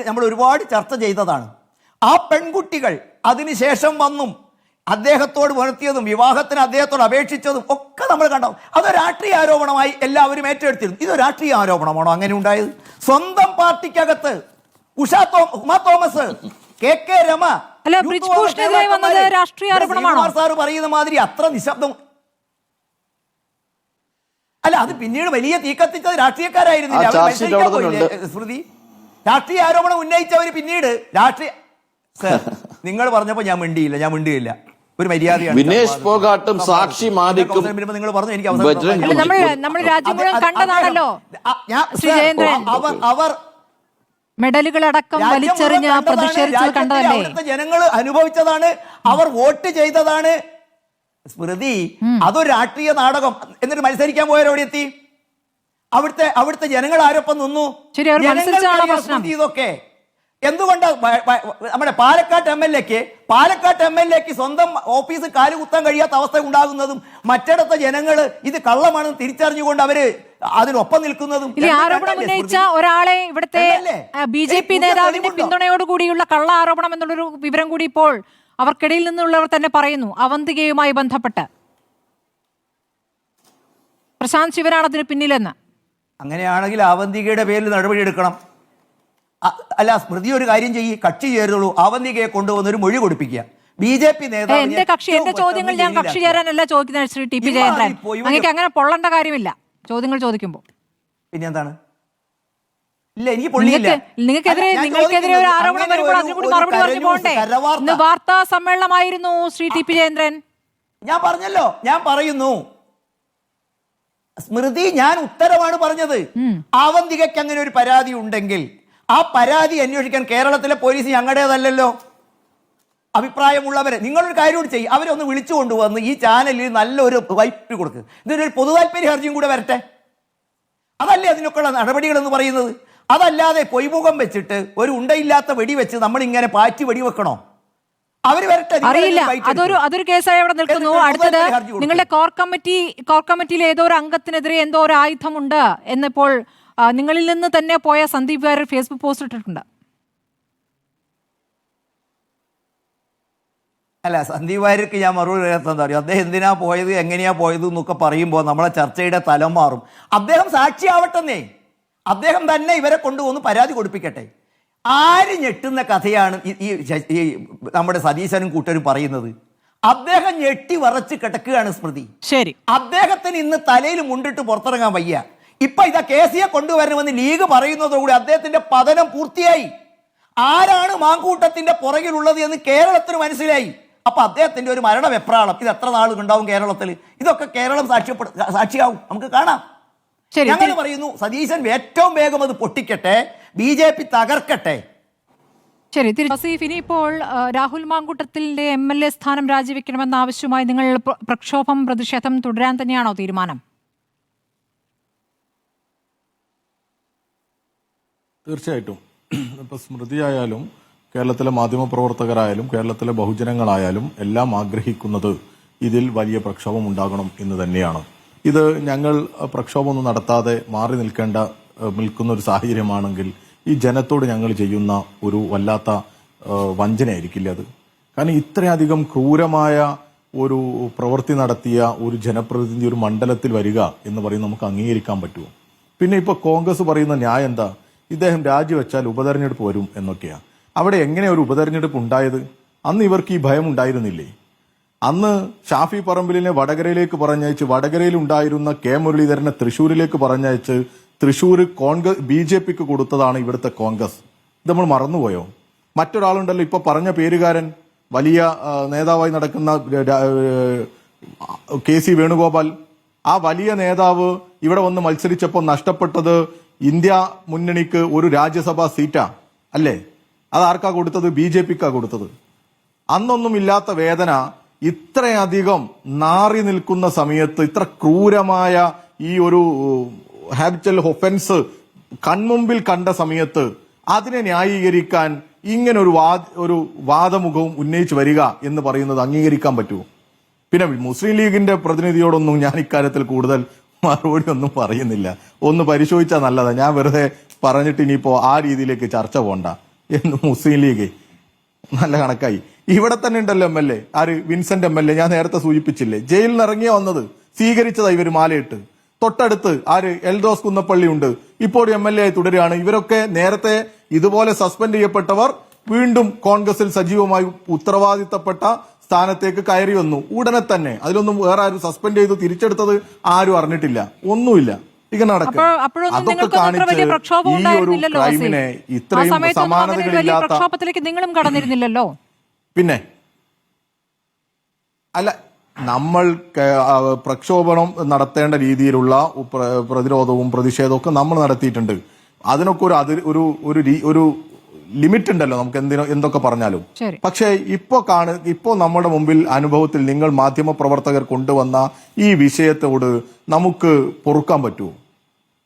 നമ്മൾ ഒരുപാട് ചർച്ച ചെയ്തതാണ്. ആ പെൺകുട്ടികൾ അതിനുശേഷം വന്നും അദ്ദേഹത്തോട് ഉണർത്തിയതും വിവാഹത്തിന് അദ്ദേഹത്തോട് അപേക്ഷിച്ചതും ഒക്കെ നമ്മൾ കണ്ടു. അത് രാഷ്ട്രീയ ആരോപണമായി എല്ലാവരും ഏറ്റെടുത്തിരുന്നു. ഇത് രാഷ്ട്രീയ ആരോപണമാണോ അങ്ങനെ ഉണ്ടായത്? സ്വന്തം പാർട്ടിക്കകത്ത് ഉമാ തോമസ്, KK രമ, സാറ് പറയുന്ന മാതിരി അത്ര നിശബ്ദം അല്ല. അത് പിന്നീട് വലിയ തീ കത്തിച്ചത് രാഷ്ട്രീയക്കാരായിരുന്നില്ല. സ്മൃതി, രാഷ്ട്രീയ ആരോപണം ഉന്നയിച്ചവര് പിന്നീട് നിങ്ങൾ പറഞ്ഞപ്പോ ഞാൻ മിണ്ടിയില്ല. ഒരു മര്യാദയാണ്. വിനേഷ് ഫോഗാട്ടും സാക്ഷി മാലിക്കും നിങ്ങൾ പറഞ്ഞു, എനിക്ക് അവർ മെഡലുകളടക്കം വലിച്ചെറിഞ്ഞ് പ്രതിഷേധിച്ചത് കണ്ടതല്ലേ? ജനങ്ങൾ അനുഭവിച്ചതാണ്, അവർ വോട്ട് ചെയ്തതാണ്. സ്മൃതി, അതൊരു രാഷ്ട്രീയ നാടകം. എന്നിട്ട് മത്സരിക്കാൻ പോയവരോടെ എത്തി. അവിടുത്തെ ജനങ്ങൾ ആരൊപ്പം നിന്നു? ഇതൊക്കെ എന്തുകൊണ്ട് നമ്മുടെ പാലക്കാട്ട് MLA-ക്ക് സ്വന്തം ഓഫീസ് കാലുകുത്താൻ കഴിയാത്ത അവസ്ഥ ഉണ്ടാകുന്നതും മറ്റിടത്തെ ജനങ്ങൾ ഇത് കള്ളമാണെന്ന് തിരിച്ചറിഞ്ഞുകൊണ്ട് അവര് അതിനൊപ്പം നിൽക്കുന്നതും. ആരോപണം ഉന്നയിച്ച ഒരാളെ ഇവിടുത്തെ BJP നേതാവിന്റെ പിന്തുണയോടുകൂടിയുള്ള കള്ള ആരോപണം എന്നുള്ളൊരു വിവരം കൂടി ഇപ്പോൾ അവർക്കിടയിൽ നിന്നുള്ളവർ തന്നെ പറയുന്നു. അവന്തികയുമായി ബന്ധപ്പെട്ട് പ്രശാന്ത് ശിവനാണ് അതിന് പിന്നിലെന്ന്. അങ്ങനെയാണെങ്കിൽ അവന്തികയുടെ പേരിൽ നടപടിയെടുക്കണം. അല്ല സ്മൃതി, ഒരു കാര്യം ചെയ്യ്, കക്ഷി ചേരുള്ളൂ, അവന്തികയെ കൊണ്ടുവന്ന് ഒരു മൊഴി കൊടുപ്പിക്കുക. BJP നേതാവ് എന്റെ ചോദ്യങ്ങൾ ഞാൻ കക്ഷി ചേരാനല്ല ചോദിക്കുന്നത് ശ്രീ TP ജയചന്ദ്രൻ. അങ്ങേക്ക് അങ്ങനെ പൊള്ളേണ്ട കാര്യമില്ല ചോദ്യങ്ങൾ ചോദിക്കുമ്പോൾ. പിന്നെ എന്താണ്? ഇല്ല, എനിക്ക് പൊള്ളിയില്ല. നിങ്ങൾക്കെതിരെ ഒരു ആരോപണം വരുമ്പോൾ അതിന് കൂടി മറുപടി പറഞ്ഞു പോകണ്ടേ? ഇന്ന് വാർത്താ സമ്മേളനമായിരുന്നു ശ്രീ TP ജയചന്ദ്രൻ. ഞാൻ പറഞ്ഞല്ലോ, ഞാൻ പറയുന്നു സ്മൃതി, ഞാൻ ഉത്തരവാണ് പറഞ്ഞത്. അവന്തികയ്ക്ക് അങ്ങനെ ഒരു പരാതി ഉണ്ടെങ്കിൽ ആ പരാതി അന്വേഷിക്കാൻ കേരളത്തിലെ പോലീസ് ഞങ്ങളുടേതല്ലല്ലോ. അഭിപ്രായമുള്ളവരെ നിങ്ങളൊരു കാര്യം കൂടി ചെയ്യും, അവരൊന്ന് വിളിച്ചു കൊണ്ടുവന്ന് ഈ ചാനലിൽ നല്ലൊരു വൈപ്പ് കൊടുക്കുക. ഇതിനൊരു പൊതുതാൽപര്യ ഹർജിയും കൂടെ വരട്ടെ. അതല്ലേ അതിനൊക്കെയുള്ള നടപടികൾ എന്ന് പറയുന്നത്. അതല്ലാതെ പൊയ്മുഖം വെച്ചിട്ട് ഒരു ഉണ്ടയില്ലാത്ത വെടിവെച്ച് നമ്മൾ ഇങ്ങനെ പാറ്റി വെടിവെക്കണോ? അവര് വരട്ടെ. അറിയില്ല, അതൊരു കേസായി അവിടെ നിൽക്കുന്നു. അടുത്തത് നിങ്ങളുടെ കോർ കമ്മിറ്റിയിലെ ഏതോ ഒരു അംഗത്തിനെതിരെ എന്തോ ഒരു ആയുധമുണ്ട് എന്നിപ്പോൾ നിങ്ങളിൽ നിന്ന് തന്നെ പോയ സന്ദീപ് വാര്യർ ഫേസ്ബുക്ക് പോസ്റ്റ് ഇട്ടിട്ടുണ്ട്. അല്ല, സന്ദീപ് വാര്യർക്ക് ഞാൻ മറുപടി പറയാത്ത അറിയാം. അദ്ദേഹം എന്തിനാ പോയത്, എങ്ങനെയാ പോയത് എന്നൊക്കെ പറയുമ്പോൾ നമ്മളെ ചർച്ചയുടെ തലം മാറും. അദ്ദേഹം സാക്ഷിയാവട്ടെന്നേ, അദ്ദേഹം തന്നെ ഇവരെ കൊണ്ടുവന്ന് പരാതി കൊടുപ്പിക്കട്ടെ. ആര് ഞെട്ടുന്ന കഥയാണ് ഈ നമ്മുടെ സതീശനും കൂട്ടരും പറയുന്നത്? അദ്ദേഹം ഞെട്ടി വറച്ച് കിടക്കുകയാണ് സ്മൃതി. ശരി, അദ്ദേഹത്തിന് ഇന്ന് തലയിൽ മുണ്ടിട്ട് പുറത്തിറങ്ങാൻ വയ്യ. ഇപ്പൊ ഇതാ KC-യെ കൊണ്ടുവരണമെന്ന് ലീഗ് പറയുന്നതോടുകൂടി അദ്ദേഹത്തിന്റെ പതനം പൂർത്തിയായി. ആരാണ് മാങ്കൂട്ടത്തിന്റെ പുറകിലുള്ളത് എന്ന് കേരളത്തിന് മനസ്സിലായി. അപ്പൊ അദ്ദേഹത്തിന്റെ ഒരു മരണ വെപ്രാളം ഇത് എത്ര നാൾ ഉണ്ടാവും കേരളത്തിൽ? ഇതൊക്കെ കേരളം സാക്ഷിയാവും, നമുക്ക് കാണാം. ശരി, ഞങ്ങൾ പറയുന്നു സതീശൻ ഏറ്റവും വേഗം അത് പൊട്ടിക്കട്ടെ, BJP തകർക്കട്ടെ. ശരി, വസീഫ്, ഇനിയിപ്പോൾ രാഹുൽ മാങ്കൂട്ടത്തിന്റെ MLA സ്ഥാനം രാജിവെക്കണമെന്ന ആവശ്യമായി നിങ്ങൾ പ്രക്ഷോഭം, പ്രതിഷേധം തുടരാൻ തന്നെയാണോ തീരുമാനം? തീർച്ചയായിട്ടും. ഇപ്പൊ സ്മൃതി ആയാലും കേരളത്തിലെ മാധ്യമപ്രവർത്തകരായാലും കേരളത്തിലെ ബഹുജനങ്ങളായാലും എല്ലാം ആഗ്രഹിക്കുന്നത് ഇതിൽ വലിയ പ്രക്ഷോഭം ഉണ്ടാകണം എന്ന് തന്നെയാണ്. ഇത് ഞങ്ങൾ പ്രക്ഷോഭമൊന്നും നടത്താതെ മാറി നിൽക്കുന്ന ഒരു സാഹചര്യമാണെങ്കിൽ ഈ ജനത്തോട് ഞങ്ങൾ ചെയ്യുന്ന ഒരു വല്ലാത്ത വഞ്ചനയായിരിക്കില്ല അത്. കാരണം ഇത്രയധികം ക്രൂരമായ ഒരു പ്രവൃത്തി നടത്തിയ ഒരു ജനപ്രതിനിധി ഒരു മണ്ഡലത്തിൽ വരിക എന്ന് പറയുന്നത് നമുക്ക് അംഗീകരിക്കാൻ പറ്റുമോ? പിന്നെ ഇപ്പൊ കോൺഗ്രസ് പറയുന്ന ന്യായം എന്താ? ഇദ്ദേഹം രാജിവെച്ചാൽ ഉപതെരഞ്ഞെടുപ്പ് വരും എന്നൊക്കെയാ. അവിടെ എങ്ങനെ ഒരു ഉപതെരഞ്ഞെടുപ്പ് ഉണ്ടായത്? അന്ന് ഇവർക്ക് ഈ ഭയം ഉണ്ടായിരുന്നില്ലേ? അന്ന് ഷാഫി പറമ്പിലിനെ വടകരയിലേക്ക് പറഞ്ഞയച്ച് വടകരയിൽ ഉണ്ടായിരുന്ന കെ മുരളീധരനെ തൃശ്ശൂരിലേക്ക് പറഞ്ഞയച്ച് തൃശ്ശൂർ BJPക്ക് കൊടുത്തതാണ് ഇവിടുത്തെ കോൺഗ്രസ്. ഇത് നമ്മൾ മറന്നുപോയോ? മറ്റൊരാളുണ്ടല്ലോ ഇപ്പൊ പറഞ്ഞ പേരുകാരൻ, വലിയ നേതാവായി നടക്കുന്ന KC വേണുഗോപാൽ. ആ വലിയ നേതാവ് ഇവിടെ വന്ന് മത്സരിച്ചപ്പോൾ നഷ്ടപ്പെട്ടത് ഇന്ത്യ മുന്നണിക്ക് ഒരു രാജ്യസഭാ സീറ്റാ അല്ലേ? അത് ആർക്കാ കൊടുത്തത്? BJPക്കാ കൊടുത്തത്. അന്നൊന്നും ഇല്ലാത്ത വേദന ഇത്രയധികം നാറി നിൽക്കുന്ന സമയത്ത്, ഇത്ര ക്രൂരമായ ഈ ഒരു ഹാബിറ്റൽ ഒഫൻസ് കൺമുമ്പിൽ കണ്ട സമയത്ത് അതിനെ ന്യായീകരിക്കാൻ ഇങ്ങനെ ഒരു വാദമുഖവും ഉന്നയിച്ചു വരിക എന്ന് പറയുന്നത് അംഗീകരിക്കാൻ പറ്റുമോ? പിന്നെ മുസ്ലിം ലീഗിന്റെ പ്രതിനിധിയോടൊന്നും ഞാൻ ഇക്കാര്യത്തിൽ കൂടുതൽ മറുപടി ഒന്നും പറയുന്നില്ല. ഒന്ന് പരിശോധിച്ചാൽ നല്ലതാ. ഞാൻ വെറുതെ പറഞ്ഞിട്ട് ഇനിയിപ്പോ ആ രീതിയിലേക്ക് ചർച്ച പോണ്ട എന്ന്. മുസ്ലിം ലീഗ് നല്ല കണക്കായി. ഇവിടെ തന്നെ ഉണ്ടല്ലോ MLA, ആര്? Vincent MLA. ഞാൻ നേരത്തെ സൂചിപ്പിച്ചില്ലേ, ജയിലിൽ നിന്ന് ഇറങ്ങിയ വന്നത്, സ്വീകരിച്ചതാ ഇവര് മാലയിട്ട്. തൊട്ടടുത്ത് ആര്? എൽദോസ് കുന്നപ്പള്ളി ഉണ്ട്, ഇപ്പോൾ MLA ആയി തുടരുകയാണ്. ഇവരൊക്കെ നേരത്തെ ഇതുപോലെ സസ്പെൻഡ് ചെയ്യപ്പെട്ടവർ വീണ്ടും കോൺഗ്രസിൽ സജീവമായി ഉത്തരവാദിത്തപ്പെട്ട സ്ഥാനത്തേക്ക് കയറി വന്നു ഉടനെ തന്നെ. അതിലൊന്നും വേറെ ആരും സസ്പെൻഡ് ചെയ്ത് തിരിച്ചെടുത്തത് ആരും അറിഞ്ഞിട്ടില്ല, ഒന്നുമില്ല. ഇങ്ങനെ നടക്കുക. അതൊക്കെ കാണിച്ച് ഈ ഒരു ക്രൈമിനെ ഇത്രയും സമാനതകളില്ലാത്ത പ്രക്ഷോഭത്തിലേക്ക് നിങ്ങളും കടന്നിരുന്നില്ലല്ലോ. പിന്നെ അല്ല, നമ്മൾ പ്രക്ഷോഭണം നടത്തേണ്ട രീതിയിലുള്ള പ്രതിരോധവും പ്രതിഷേധവും ഒക്കെ നമ്മൾ നടത്തിയിട്ടുണ്ട്. അതിനൊക്കെ ഒരു ലിമിറ്റ് ഉണ്ടല്ലോ നമുക്ക് എന്തൊക്കെ പറഞ്ഞാലും. പക്ഷേ ഇപ്പോ നമ്മുടെ മുമ്പിൽ അനുഭവത്തിൽ നിങ്ങൾ മാധ്യമ പ്രവർത്തകർ കൊണ്ടുവന്ന ഈ വിഷയത്തോട് നമുക്ക് പൊറുക്കാൻ പറ്റുമോ?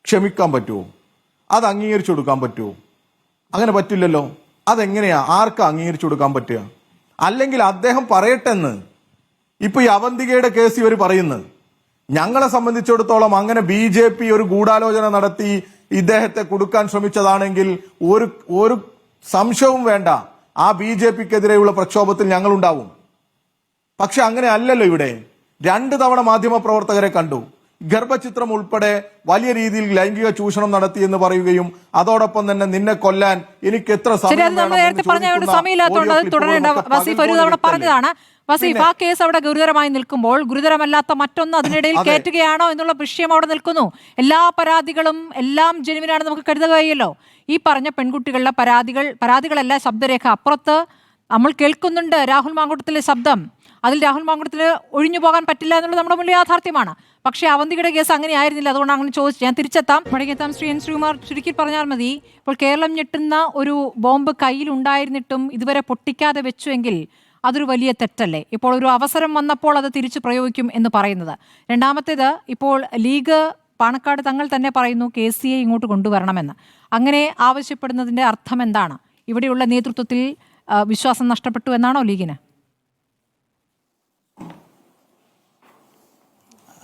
ക്ഷമിക്കാൻ പറ്റുമോ? അത് അംഗീകരിച്ചു കൊടുക്കാൻ പറ്റുമോ? അങ്ങനെ പറ്റില്ലല്ലോ. അതെങ്ങനെയാ? ആർക്കാ അംഗീകരിച്ചു കൊടുക്കാൻ പറ്റുക? അല്ലെങ്കിൽ അദ്ദേഹം പറയട്ടെന്ന്. ഇപ്പൊ ഈ അവന്തികയുടെ കേസ് ഇവർ പറയുന്നു. ഞങ്ങളെ സംബന്ധിച്ചിടത്തോളം അങ്ങനെ BJP ഒരു ഗൂഢാലോചന നടത്തി ഇദ്ദേഹത്തെ കൊടുക്കാൻ ശ്രമിച്ചതാണെങ്കിൽ ഒരു സംശയവും വേണ്ട, ആ BJPക്കെതിരെയുള്ള പ്രക്ഷോഭത്തിൽ ഞങ്ങൾ ഉണ്ടാവും. പക്ഷെ അങ്ങനെ അല്ലല്ലോ. ഇവിടെ 2 തവണ മാധ്യമ പ്രവർത്തകരെ കണ്ടു. ഗർഭചിത്രം ഉൾപ്പെടെ വലിയ രീതിയിൽ ലൈംഗിക ചൂഷണം നടത്തി എന്ന് പറയുകയും അതോടൊപ്പം തന്നെ നിന്നെ കൊല്ലാൻ എനിക്ക് എത്ര സമയം പറഞ്ഞതാണ്. വസീഫ്, ആ കേസ് അവിടെ ഗുരുതരമായി നിൽക്കുമ്പോൾ ഗുരുതരമല്ലാത്ത മറ്റൊന്ന് അതിനിടയിൽ കയറ്റുകയാണോ എന്നുള്ള വിഷയം അവിടെ നിൽക്കുന്നു. എല്ലാ പരാതികളും എല്ലാം ജെനുവിനാണ് നമുക്ക് കരുതുകയല്ലോ. ഈ പറഞ്ഞ പെൺകുട്ടികളുടെ പരാതികളല്ല ശബ്ദരേഖ. അപ്പുറത്ത് നമ്മൾ കേൾക്കുന്നുണ്ട് രാഹുൽ മാങ്കൂട്ടത്തിലെ ശബ്ദം. അതിൽ രാഹുൽ മാങ്കൂട്ടത്തിൽ ഒഴിഞ്ഞു പോകാൻ പറ്റില്ല എന്നുള്ളത് നമ്മുടെ മുന്നിൽ യാഥാർത്ഥ്യമാണ്. പക്ഷേ അവന്തികയുടെ കേസ് അങ്ങനെ ആയിരുന്നില്ല. അതുകൊണ്ട് അങ്ങനെ ചോദിച്ചു. ഞാൻ തിരിച്ചെത്താം, മടങ്ങിയെത്താം. ശ്രീകുമാർ, ചുരുക്കി പറഞ്ഞാൽ മതി. ഇപ്പോൾ കേരളം ഞെട്ടുന്ന ഒരു ബോംബ് കയ്യിലുണ്ടായിരുന്നിട്ടും ഇതുവരെ പൊട്ടിക്കാതെ വെച്ചുവെങ്കിൽ അതൊരു വലിയ തെറ്റല്ലേ? ഇപ്പോൾ ഒരു അവസരം വന്നപ്പോൾ അത് തിരിച്ചു പ്രയോഗിക്കും എന്ന് പറയുന്നത്. രണ്ടാമത്തേത്, ഇപ്പോൾ ലീഗ് പാണക്കാട് തങ്ങൾ തന്നെ പറയുന്നു KCയെ ഇങ്ങോട്ട് കൊണ്ടുവരണമെന്ന്. അങ്ങനെ ആവശ്യപ്പെടുന്നതിന്റെ അർത്ഥം എന്താണ്? ഇവിടെയുള്ള നേതൃത്വത്തിൽ വിശ്വാസം നഷ്ടപ്പെട്ടു എന്നാണോ ലീഗിന്?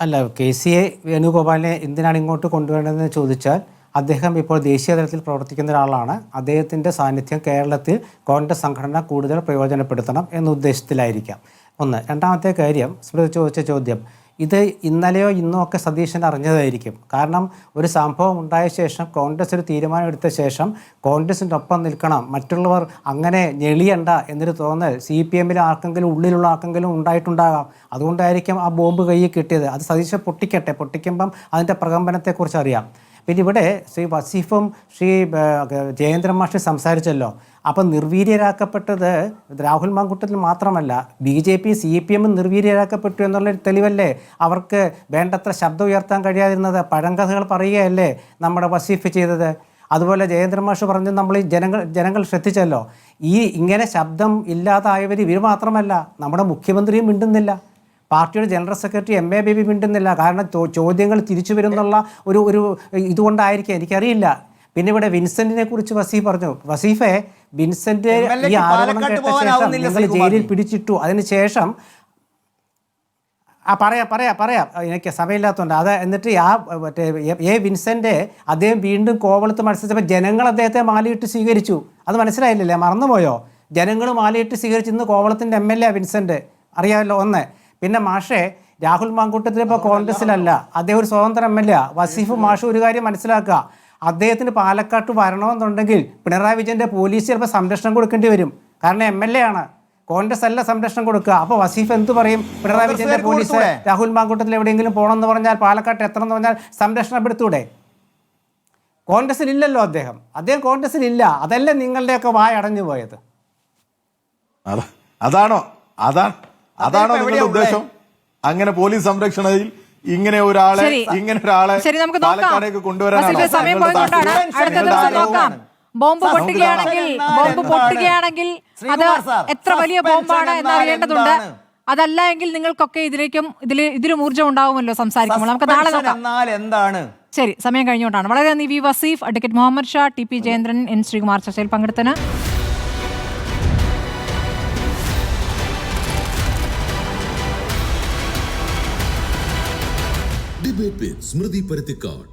അല്ല, KCയെ വേണുഗോപാലിനെ എന്തിനാണ് ഇങ്ങോട്ട് കൊണ്ടുവരേണ്ടതെന്ന് ചോദിച്ചാൽ അദ്ദേഹം ഇപ്പോൾ ദേശീയ തലത്തിൽ പ്രവർത്തിക്കുന്ന ഒരാളാണ്. അദ്ദേഹത്തിൻ്റെ സാന്നിധ്യം കേരളത്തിൽ കോൺഗ്രസ് സംഘടന കൂടുതൽ പ്രയോജനപ്പെടുത്തണം എന്ന ഉദ്ദേശത്തിലായിരിക്കാം ഒന്ന്. രണ്ടാമത്തെ കാര്യം, സ്മൃതി ചോദിച്ച ചോദ്യം, ഇത് ഇന്നലെയോ ഇന്നോ ഒക്കെ സതീശൻ അറിഞ്ഞതായിരിക്കും. കാരണം ഒരു സംഭവം ഉണ്ടായ ശേഷം കോൺഗ്രസ് ഒരു തീരുമാനമെടുത്ത ശേഷം കോൺഗ്രസിൻ്റെ ഒപ്പം നിൽക്കണം, മറ്റുള്ളവർ അങ്ങനെ ഞെളിയണ്ട എന്നൊരു തോന്നൽ CPMലെ ആർക്കെങ്കിലും ഉള്ളിലുള്ള ആർക്കെങ്കിലും ഉണ്ടായിട്ടുണ്ടാകാം. അതുകൊണ്ടായിരിക്കും ആ ബോംബ് കയ്യിൽ കിട്ടിയത്. അത് സതീശൻ പൊട്ടിക്കുമ്പം അതിൻ്റെ പ്രകമ്പനത്തെക്കുറിച്ച് അറിയാം. പിന്നെ ഇവിടെ ശ്രീ വസീഫും ശ്രീ ജയേന്ദ്രൻ മാഷും സംസാരിച്ചല്ലോ. അപ്പം നിർവീര്യരാക്കപ്പെട്ടത് രാഹുൽ മാങ്കൂട്ടത്തിൽ മാത്രമല്ല, BJP CPM നിർവീര്യരാക്കപ്പെട്ടു എന്നുള്ളൊരു തെളിവല്ലേ അവർക്ക് വേണ്ടത്ര ശബ്ദം ഉയർത്താൻ കഴിയാതിരുന്നത്? പഴങ്കഥകൾ പറയുകയല്ലേ നമ്മുടെ വസീഫ് ചെയ്തത്. അതുപോലെ ജയേന്ദ്രൻ മാഷ് പറഞ്ഞു, നമ്മൾ ഈ ജനങ്ങൾ ശ്രദ്ധിച്ചല്ലോ, ഇങ്ങനെ ശബ്ദം ഇല്ലാതായവർ ഇവർ മാത്രമല്ല, നമ്മുടെ മുഖ്യമന്ത്രിയും മിണ്ടുന്നില്ല, പാർട്ടിയുടെ ജനറൽ സെക്രട്ടറി MA ബേബി മിണ്ടുന്നില്ല. കാരണം ചോദ്യങ്ങൾ തിരിച്ചു വരുന്നുള്ള ഒരു ഇതുകൊണ്ടായിരിക്കും, എനിക്കറിയില്ല. പിന്നെ ഇവിടെ വിൻസെന്റിനെ കുറിച്ച് വസീഫ് പറഞ്ഞു. വസീഫെ, വിൻസെന്റ് ഈ ആരോപണം കേട്ട ശേഷം നിങ്ങൾ ജയിലിൽ പിടിച്ചിട്ടു, അതിനുശേഷം പറയാം എനിക്ക് സമയമില്ലാത്തതുകൊണ്ട് അത്. എന്നിട്ട് മറ്റേ വിൻസെന്റ് അദ്ദേഹം വീണ്ടും കോവളത്ത് മത്സരിച്ചപ്പോൾ ജനങ്ങൾ അദ്ദേഹത്തെ മാലയിട്ട് സ്വീകരിച്ചു. അത് മനസ്സിലായില്ലേ? മറന്നുപോയോ? ജനങ്ങൾ മാലയിട്ട് സ്വീകരിച്ച് ഇന്ന് കോവളത്തിൻ്റെ MLA വിൻസെന്റ്, അറിയാമല്ലോ. ഒന്ന് പിന്നെ മാഷെ, രാഹുൽ മാങ്കൂട്ടത്തിൽ ഇപ്പോൾ കോൺഗ്രസിലല്ല, അദ്ദേഹം ഒരു സ്വതന്ത്ര MLA. വസീഫ് മാഷ് ഒരു കാര്യം മനസ്സിലാക്കുക, അദ്ദേഹത്തിന് പാലക്കാട്ട് വരണമെന്നുണ്ടെങ്കിൽ പിണറായി വിജയൻ്റെ പോലീസ് ചിലപ്പോൾ സംരക്ഷണം കൊടുക്കേണ്ടി വരും. കാരണം MLA ആണ്, കോൺഗ്രസ് അല്ല സംരക്ഷണം കൊടുക്കുക. അപ്പോൾ വസീഫ് എന്ത് പറയും? പിണറായി വിജയൻ്റെ പോലീസ് രാഹുൽ മാങ്കൂട്ടത്തിൽ എവിടെയെങ്കിലും പോകണമെന്ന് പറഞ്ഞാൽ, പാലക്കാട്ട് എത്തണമെന്ന് പറഞ്ഞാൽ സംരക്ഷണം എടുത്തൂടെ? കോൺഗ്രസിലില്ലല്ലോ അദ്ദേഹം കോൺഗ്രസിലില്ല. അതല്ലേ നിങ്ങളുടെയൊക്കെ വായടഞ്ഞു പോയത്? അതാണോ നിങ്ങളുടെ ഉദ്ദേശം? അങ്ങനെ പോലീസ് സംരക്ഷണയിൽ ഇങ്ങനെ ഒരാളെ പാലക്കാടേക്ക് കൊണ്ടുവരാനാണോ? ബോംബ് പൊട്ടുകയാണെങ്കിൽ അത് എത്ര വലിയ ബോംബാണ് എന്നറിയേണ്ടതുണ്ട്. അതല്ല എങ്കിൽ നിങ്ങൾക്കൊക്കെ ഇതിലും ഊർജ്ജം ഉണ്ടാവുമല്ലോ സംസാരിക്കുമ്പോൾ. നമുക്ക് നാളെ എന്താണ്? ശരി, സമയം കഴിഞ്ഞുകൊണ്ടാണ്. വളരെ നന്ദി V Vaseef, advocate Muhammad Shah, TP Jayendran, N Sreekumar ചർച്ചയിൽ പങ്കെടുത്തതിന്. ഡിബേറ്റ് വിത്ത് സ്മൃതി പരുത്തിക്കാട്.